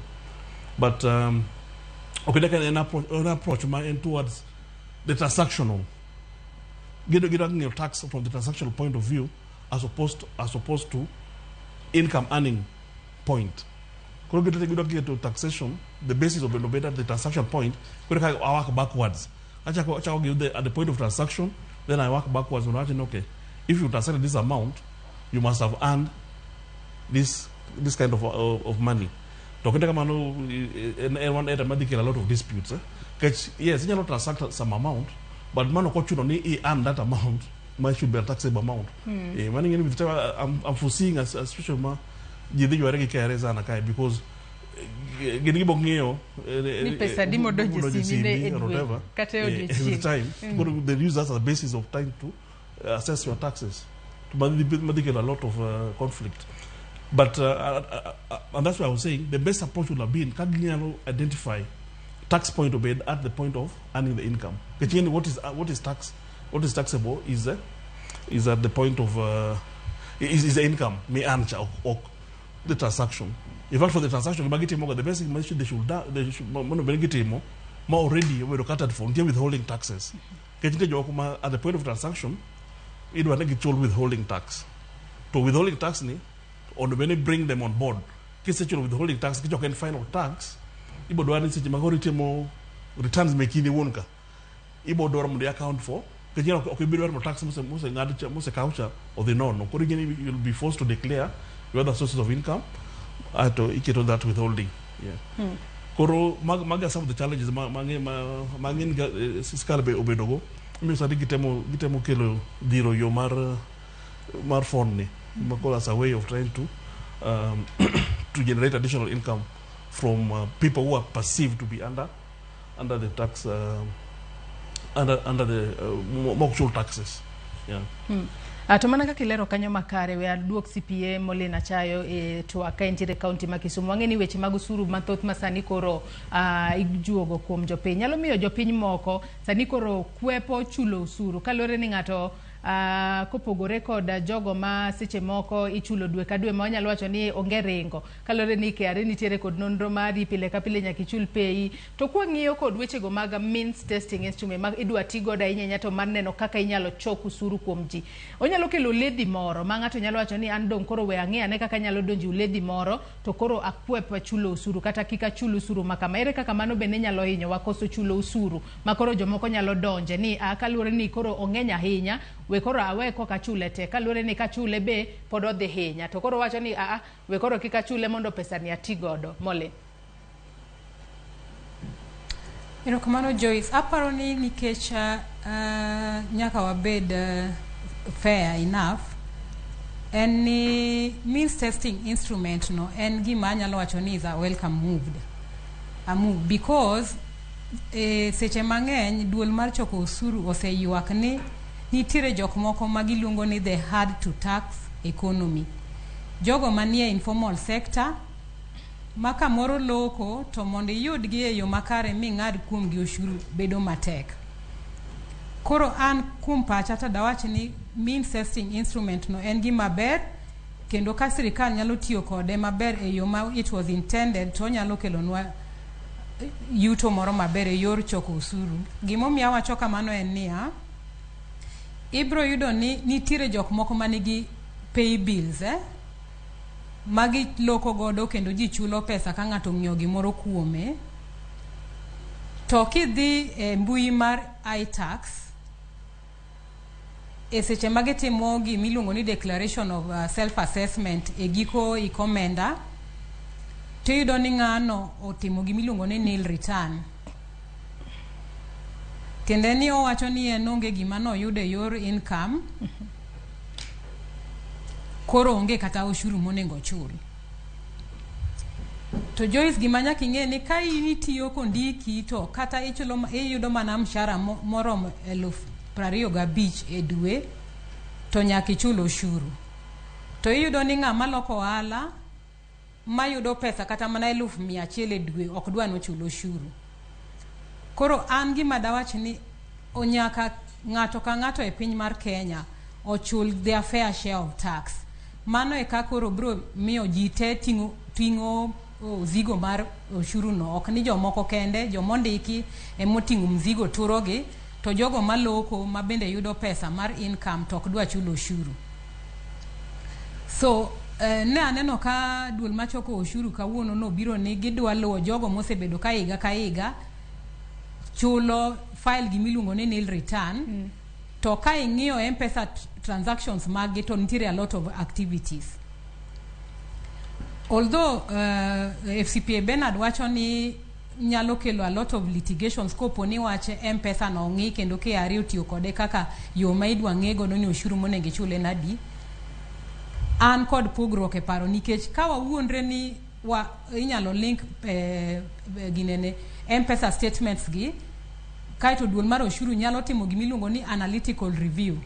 but an approach towards the transactional, getting your tax from the transactional point of view, as opposed to income earning point. Get to taxation, the basis of the transaction point, I work backwards. At the point of transaction, then I work backwards and imagine, okay, if you transact this amount, you must have earned this kind of money. Talking about one a lot of disputes. Yes, you not transact some amount, but man opportunity earn that amount, man should be a taxable amount. I'm foreseeing a situation you are because getting ni pesa di modoje simine whatever every time they use that as a basis of time to assess your taxes to make a lot of conflict. But and that's why I was saying the best approach would have been can identify tax point of it at the point of earning the income. What is taxable is at the point of is the income may earn or the transaction. In fact, for the transaction, the basic message they should more already we located for withholding taxes. At the point of transaction, it was not withholding tax. To withholding tax ni, or when you bring them on board, withholding tax, get final tax. Ibo do any majority more returns making the wonka. Ibo do the account for. Tax must culture or the non. You'll be forced to declare your other sources of income. To equate that withholding. Yeah. Koro maga some of the challenges mangin skalbe obedogo. Mi sadi gitemo kelo diro yo mar fund ni. Makola as a way of trying to to generate additional income from people who are perceived to be under the tax under the moral taxes. Yeah. Atomana ka kilero kanyo makare we aduok CPA Molina Chayo to akaintire county ma Kisumu wangeni weche mag usuru mathoth masani koro ijuogo kuom jopiny nyalo miyo jopiny moko sani koro kwepo chulo usuru kalore ni ngato kopogore koda jogo ma seche moko ichulo dwe ka dwe ma wanyalo wacho ni onge ringo kalore ni KRA nitiere kod nonro mari pile ka pile nyaka ichul pay to kwa ng'iyo kod weche go mag means testing instrument mag idwa tigo da inyanya to mar neno kaka inyalo chok usuru kuom ji onyalo kelo ledhi moro ma ngato nyalo wacho ni an dong koro we ang'e ane kaka nyalo donjo ledhi moro to koro akwepa chulo usuru kata kika chulo usuru makama ere kaka mano bende nyalo hinyo wakoso chulo usuru makoro jomoko nyalo donje ni kalure ni koro ong'enya hinya we koro awe koka chule te kalure ni kachule be pod odhi hinya to koro wacho ni we koro kika chule mondo pesa ni atigodo mole. Erokamano Joyce, aparo ni nikech nyaka wabed fair enough en ni means testing instrument no en gima anyalo wacho ni is a welcome move because seche mang'eny duol mar choko usuru oseyuak ni nitiere jok moko magiluongo ni the hard to tax economy jogo manie informal sector maka moro loko to mondo iyudgi e yo makare ming'ad kuom gi ushuru bedo matek koro an kuom pacha ta dawach ni means testing instrument no en gima ber kendo ka sirikal nyalo tiyo kode maber e yo ma it was intended to nyalo kelonwa yuto moro maber e yor choko usuru gimomiyo awacho kamano en niya ibro yudo ni nitiere jok moko manigi pay bills magi loko godo kendo ji chulo pesa ka ng'ato ng'iewo gimoro kuome to kidhi mbui mar iTax seche magitimo gimiluongo ni declaration of self assessment e giko ikomenda to yudo ni ng'ano otimo gimiluongo ni nil return kende ni owacho ni en onge gima no yude yor income koro onge kata ushuru monego chul. To Joyce gima nyaka ing'e ni ka in itiyo kondiki to kata iyudo mana mshahara moromo 25,000 e dwe to nyaka ichul ushuru. To iyudo ni ng'ama loko ohala mayudo pesa kata mana 100,000 e dwe ok dwa nochul ushuru. Koro an gima dawach ni onyaka ng'ato ka ng'ato e piny mar Kenya ochul their fair share of tax. Mano e kaka koro bro miyo ji te ting'o mzigo mar ushuru no, ok ni jomoko kende, jomondiki emoting'o mzigo turogi, to jogo maloko ma bende yudo pesa mar income to ok dwa chulo ushuru. So ne aneno ka duol machoko ushuru kawuono no biro ni gidwa luwo jogo mosebedo ka higa chulo file gimiluongo ni nil return. To ka ing'iyo M-Pesa transactions magi to nitiere a lot of activities. Although FCPA Bernard wacho ni nyalo kelo a lot of litigations kopo ni wache M-Pesa no ng'i kendo KRA otiyo kode kaka yo ma idwa ng'ego ni ushuru monego chule nadi, an kod pogruok e paro nikech ka wawuondre ni inyalo link ginene M-Pesa statements gi kaito duol mar ushuru nyalo timo gimiluongo ni analytical review.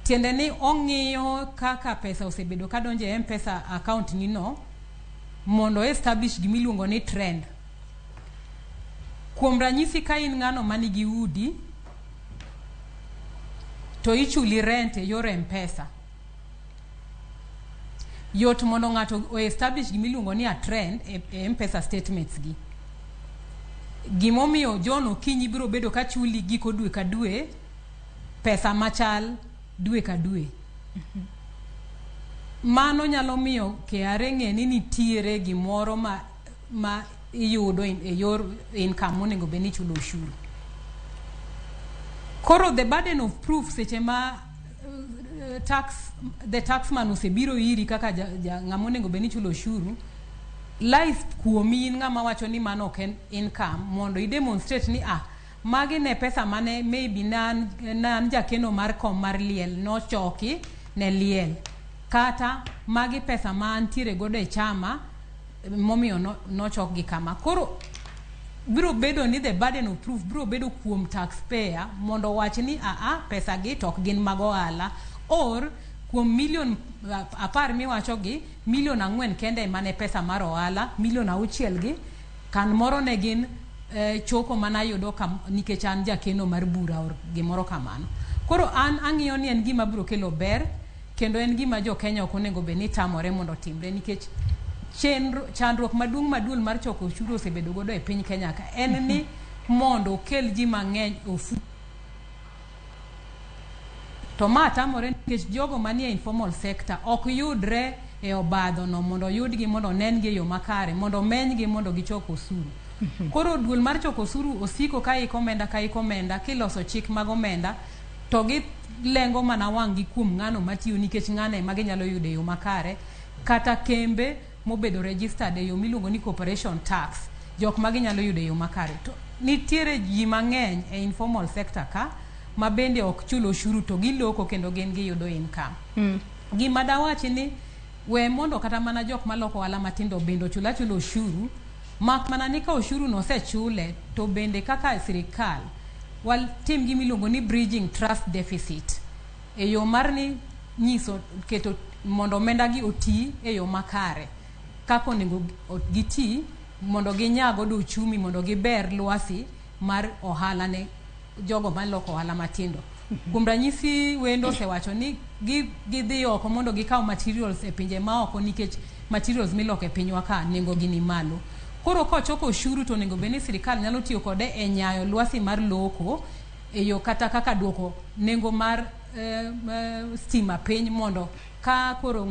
Tiende ni ong'iyo kaka pesa osebedo ka donje M-Pesa account ni no mondo establish gimiluongo ni trend. Kuom ranyisi ka in ng'ano manigi udi to ichuli rent e yor M-Pesa, yot mondo ng'ato o establish gimiluongo ni a trend e M-Pesa statements gi. Gimomiyo John Okinyi biro bedo ka chuli giko dwe ka dwe pesa machal dwe ka dwe. Mano nyalo miyo KRA ng'e ni nitiere gimoro ma iyudo e yor income monego beni chulo ushuru. Koro the burden of proof seche ma the taxman osebiro iri kaka ng'ama onego beni chulo ushuru lies kuomi ng'ama wacho ni mano ok en income mondo i demonstrate ni magi ne pesa mane maybe nan jakeno mar kom mar liel no choki ne liel, kata magi pesa ma antiere godo e chama momiyo no chok gi kama. Koro biro bedo ni the burden of proof biro bedo kuom taxpayer mondo wach ni pesa gi tok gin mago ala, or kuom million 10 miwacho gi million 4 kende mane pesa mar ohala, million 6 gi kan moro ne gin choko mana yudo nikech an jakeno mar bura or gimoro kamano. Koro an ang'iyo ni en gima biro kelo ber kendo en gima jo Kenya ok onego beni tamore mondo timre, nikech chandruok maduong' maduol mar choko ushuru osebedo godo e piny Kenya ka en ni mondo kel ji mang'eny ofu to ma tamore nikech jogo manie informal sector ok yudre e obadho no mondo yudgi mondo nengi yo makare mondo menygi mondo gichoko osuru. Koro duol mar choko osuru osiko ka ikomenda kiloso chik mag omenda to gi lengo mana wang'gi kuom ng'ano matiyo nikech ng'ane ma ginyalo yudo yo makare, kata kembe mobedo registered e yo miluongo ni corporation tax jok ma ginyalo yudo yo makare. To nitiere ji mang'eny e informal sector ka ma bende ok chulo ushuru to giloko kendo gin giyudo income. Gima dawachi ni we mondo kata mana jok maloko ohala matindo bende chulo ushuru, mak mana ni ka ushuru no osechule to bende kaka sirikal wal tim gimiluongo ni bridging trust deficit e yo mar ni nyiso keto mondo omenda gi oti e yo makare kako onego giti mondo ginyago do uchumi mondo giber lwasi mar ohala ne jogo maloko ohala matindo. Kuom ranyisi wendo osewacho ni gidhi oko mondo gikaw materials e pinje maoko nikech materials miloko e pinywa ka nengo gini malo. Koro kochoko ushuru to nego beni sirikal nyalo tiyo kode e nyayo lwasi mar loko e yo kata kaka duoko nengo mar stima piny mondo ka koro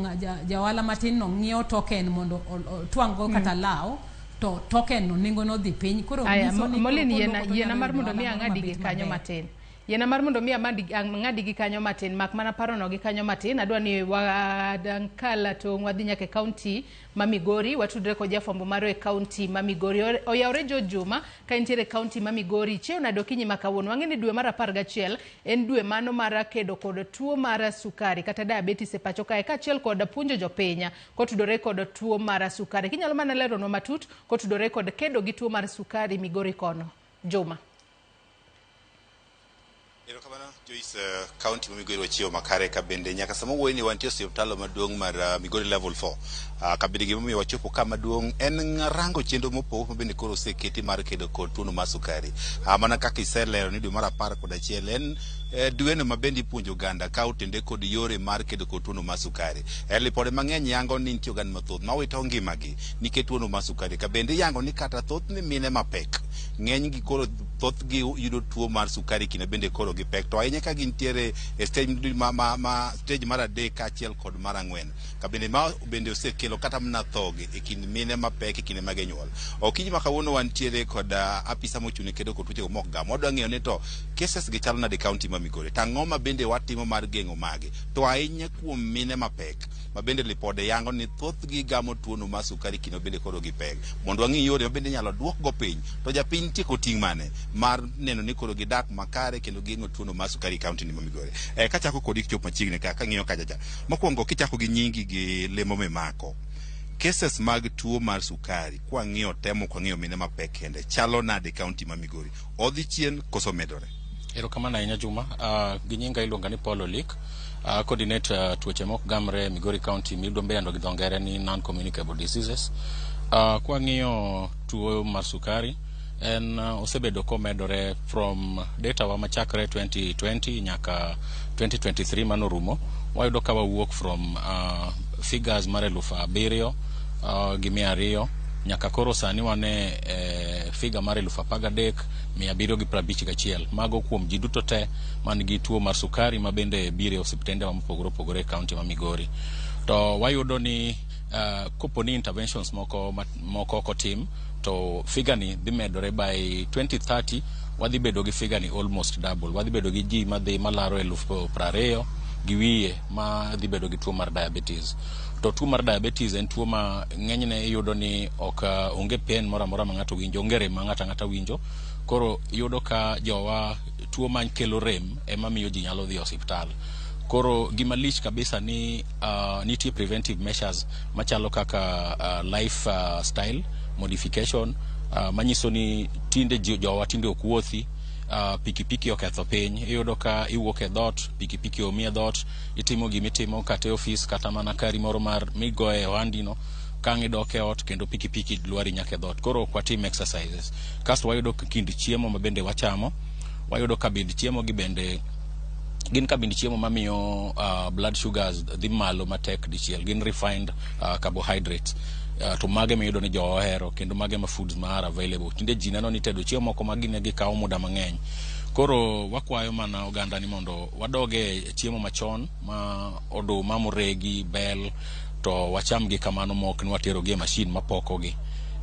jawala matin no ng'iewo token mondo twang'go kata lao to token no nengo no dhi piny. Koro Molin yena mar mondo mi ang'adi gi kanyo matin. Yena mar mondo mi ng'adi gi kanyo matin mak mana paro no gi kanyo matin adwa ni wadankala to wadhi nyaka kaunti ma Migori watudre ko jafombo maro e kaunti ma Migori oyawre Juma ka intiere kaunti ma Migori cheo na dokinyi makawuono wang'eni dwe mar 11 en dwe mano mar kedo kod tuo mar sukari kata diabetes e pacho kae kaachiel kod puonjo jopiny kotudore kod tuo mar sukari kinyalo mana lero no matut kotudore kod kedo gi tuo mar sukari Migori kono Juma. Erokamano Joyce county ma Migori wachiwo makare ka bende nyaka sama wuoyi ni wantie osiptal maduong' mar Migori level 4 ka bende gimomiyo wachopo ka maduong' en rango chenro mopogore ma bende koro oseketi mar kedo kod tuo mar sukari mana kaka iselero ni dwe mar 11 en dweno ma bende ipuonjo oganda ka otende kod yore mar kedo kod tuo mar sukari lipode mang'eny yango ni nitie oganda mathoth ma wito ngimagi nikech tuo mar sukari ka bende yango ni kata thoth ni mine mapek ng'eny gi koro thoth gi yudo tuo mar sukari kine bende koro gi pek to ahinya ka gintiere e stage stage mar 3 kaachiel kod mar 4 ka bende osekelo kata mna thogi e kind mine mapek e kinde mag nyuol okinyi ma kawuono wantiere kod apisa mochune kedo kod tuoche mok gam odwa ng'eyo ni to cases gi chal nade county ma Migori tang'o ma bende watimo mar geng'o magi to ahinya kuom mine mapek ma bende lipode yango ni thoth gi gamo tuo no mar sukari kino bende koro gi pek mondo wang'i yore ma bende nyalo duok go piny to japiny tieko ting' mane mar neno ni koro gidak makare kendo geng'o tuo no mar sukari county ni ma Migori kachako kod kichop machiegni ka ng'iyo kajaja mokwongo kichako gi nyingi gi lemo memako cases mag tuo mar sukari kwa ng'iyo temo kwa ng'iyo mine mapek kende chalo nade county ma Migori odhi chien koso medore. Erokamano ahinya Juma gi nyinga iluonga ni Paul Olik coordinate tuoche mok gamre Migori County miyudo mbeyando gi dho ngere ni non-communicable diseases kwa ng'iyo tuo mar sukari en osebedo komedore from data wa machakre 2020 nyaka 2023 manorumo wayudo ka wawuok from figures mar 7,000 gi 200 nyaka koro sani wane figure mar 13,751 mago kuom ji duto te man gi tuo mar sukari ma bende bire osiptende mopogore opogore e kaunti ma Migori to wayudo ni kopo ni interventions moko kotim to figure ni dhi medore by 2030 wadhi bedo gi figure ni almost double wadhi bedo gi ji madhi malaro 20,000 gi wiye ma dhi bedo gi tuo mar diabetes to tuo mar diabetes en tuo ma ng'enyne iyudo ni ok onge pen moro amora ma ng'ato winjo onge rem ma ng'ato winjo koro iyudo ka jowa tuo man kelo rem ema miyo ji nyalo dhi osiptal koro gima lich kabisa ni nitie preventive measures machalo kaka life style modification manyiso ni tinde jowa tinde ok wuothi pikipiki oketho piny iyudo ka iwuok e dhot pikipiki omi e dhot itimo gimitimo kata e ofis kata mana kari moro mar migoe ohandino kang' idok e ot kendo pikipiki lwari nyaka e dhot koro ok watim exercises kasto wayudo kind chiemo ma bende wachamo wayudo ka bind chiemo gi bende gin kabind chiemo mamiyo blood sugars dhi malo matek dichiel gin refined carbohydrates to mage miyudo ni jo ohero kendo mage ma foods ma are available tinde ji neno ni tedo chiemo moko magine gi kawo muda mang'eny koro wakwayo mana oganda ni mondo wadoge chiemo machon ma oduma moregi bel to wacham gi kamano mok ni watero gi e mashin mapoko gi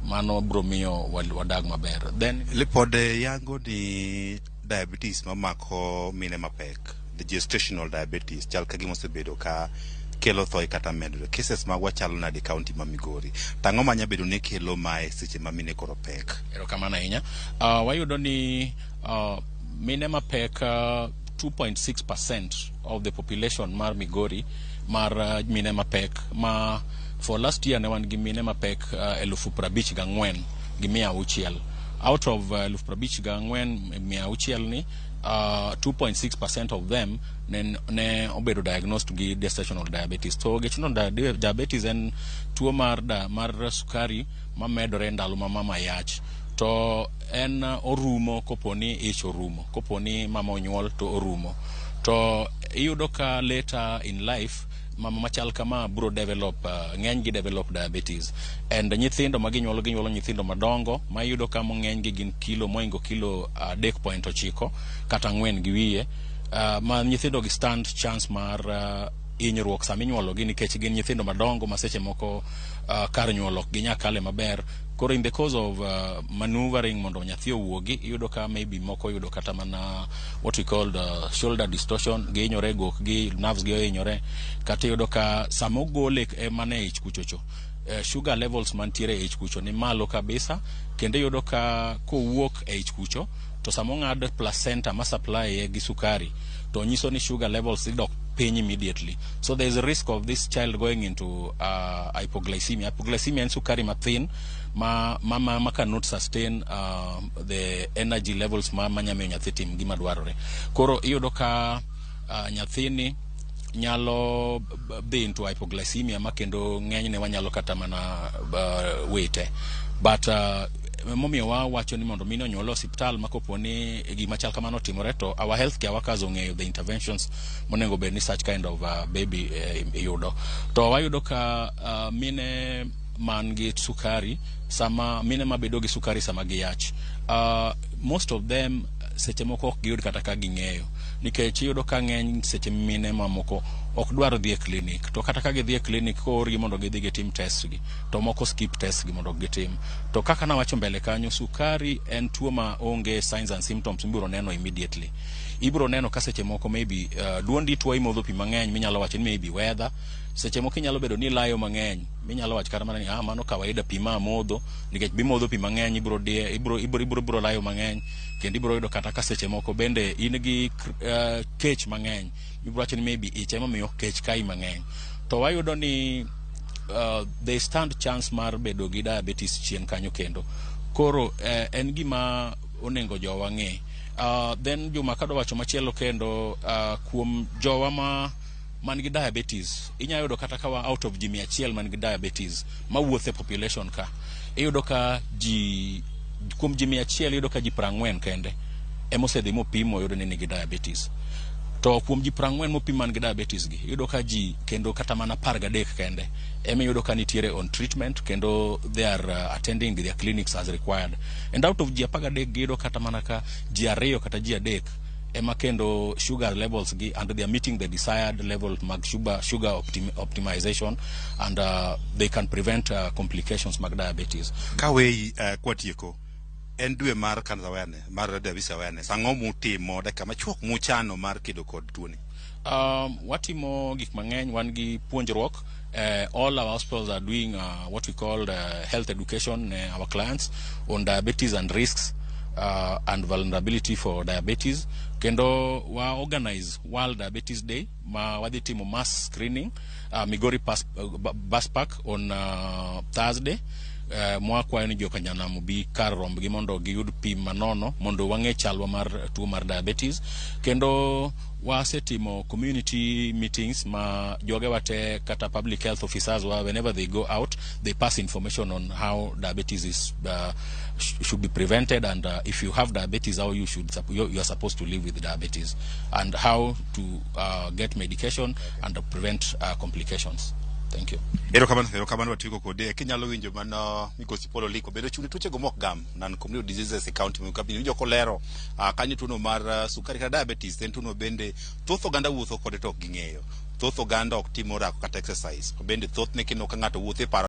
mano bro miyo wadag maber then lipode yango ni diabetes mamako mine mapek the gestational diabetes chal ka gima osebedo ka kelo thoy kata medore cases ma wachalo na di county ma Migori tang'o manya bedo ne kelo mae seche ma mine koro pek erokamano ahinya wayudo ni mine mapek 2.6% of the population mar Migori mar mine mapek ma for last year ne wan gi mine mapek 54,600 gi 600 out of 54,600 ni 2.6% of them ne obedo diagnosed gi gestational diabetes to gestational diabetes en tuo mar sukari ma medore ndalo ma mama yach to en orumo koponi ich orumo koponi mama onyuol to orumo to iyudo ka later in life mama machal kama bro develop ng'eny gi develop diabetes and nyithindo maginyuolo nyithindo madongo ma iyudo ka ng'eny gi gin kilo moingo kilo 3.9 kata 4 gi wiye ma nyithindo gi stand chance mar hinyruok sama inyuologi nikech gin nyithindo madongo ma seche moko kar nyuolo gi nyakale maber. Koro in the cause of maneuvering mondo nyathi owuogi, iyudo ka maybe moko yudo kata mana what we call shoulder distortion, gihinyore gok gi nerves gi ohinyore, kata iyudo ka sama ogole mana e ich kuchocho sugar levels mantiere e ich kucho ni malo kabisa, kendo iyudo ka kowuok e ich kucho to sama ong'ad placenta ma supply gi sukari to nyiso ni sugar levels idok piny immediately. So there is a risk of this child going into hypoglycemia. Hypoglycemia is sukari mathin ma cannot sustain the energy levels ma nyame nyathi tim gima dwarore. Koro iyudo ka nyathini nyalo be into hypoglycemia ma kendo ng'enyne wanyalo kata mana wete. But momiyo wacho ni mondo mino nyuolo hospital makopo ni gima chal kamano timore to our healthcare workers ong'eyo the interventions monego bed ni such kind of baby yudo. To wayudo ka mine man gi sukari sama mine mabedo gi sukari sama giyach, most of them seche moko ok giyud kata ka ging'eyo, nikech iyudo ka ng'eny seche mine mamoko ok dwar dhi e clinic, to kata ka gidhi e clinic koorgi mondo gidhi gitim test gi to moko skip test gi mondo gitim. To kaka nawacho mbele kanyo, sukari en tuo ma onge signs and symptoms ibiro neno immediately. Ibiro neno ka seche moko maybe duondi tuo imodho pi mang'eny, minyalo wacho ni maybe weather, seche moko inyalo bedo ni layo mang'eny, minyalo wacho kata mana ni mano kawaida pi ma modho, nikech bimodho pi mang'eny ibiro layo mang'eny, kendo ibiro yudo kata ka seche moko bende in gi kech mang'eny, ibiro wacho ni maybe ich ema miyo kech kai mang'eny. To wayudo ni they stand chance mar bedo gi diabetes chien kanyo kendo. Koro en gima onengo jowa ng'e. Then Juma kado wacho machielo kendo kuom jowa man gi diabetes, inyayudo kata kawa out of ji 100 man gi diabetes ma wuothe population ka, iyudo ka kuom ji 100 iyudo ka ji 40 kende emosedhi mopimo yudo ni nigi diabetes. To kuom ji 40 mopim man gi diabetes gi, iyudo ka ji kendo kata mana 13 kende ema iyudo ka nitiere on treatment kendo they are attending their clinics as required. And out of ji 13 giyudo kata mana ka ji 2 kata ji 3 ema kendo sugar levels gi and they are meeting the desired level mag sugar optimization, and they can prevent complications mag diabetes. Kawe kwatieko en dwe mar cancer awareness, mar diabetes awareness, ang'o mutimo dakika machuok muchano mar kedo kod tuoni? Watimo gik mang'eny, wan gi puonjruok. All our hospitals are doing what we call health education our clients on diabetes and risks and vulnerability for diabetes. Kendo wa organize World Diabetes Day ma wadhi timo mass screening Migori bus park on Thursday. Mwakwayo ni joka nyanamu bi kar rombgi mondo giyud pim manono mondo wang'e chalwa mar tuo mar diabetes. Kendo wasetimo community meetings ma joge wate kata public health officers whenever they go out they pass information on how diabetes is should be prevented, and if you have diabetes how you are supposed to live with diabetes, and how to get medication and prevent complications. Thank you. Erokamano watiko kode kinyalo winjo mano Migosi Paul Oliko bedo chuni tuche go mok gam nan community diseases e county mu kabini winjo kolero kanyo tuno mar sukari kata diabetes en tuno bende thoth oganda wuotho kode to ok ging'eyo. Thoth oganda ok timo rako kata exercise. Bende thoth ne kino ka ng'ato wuothe paro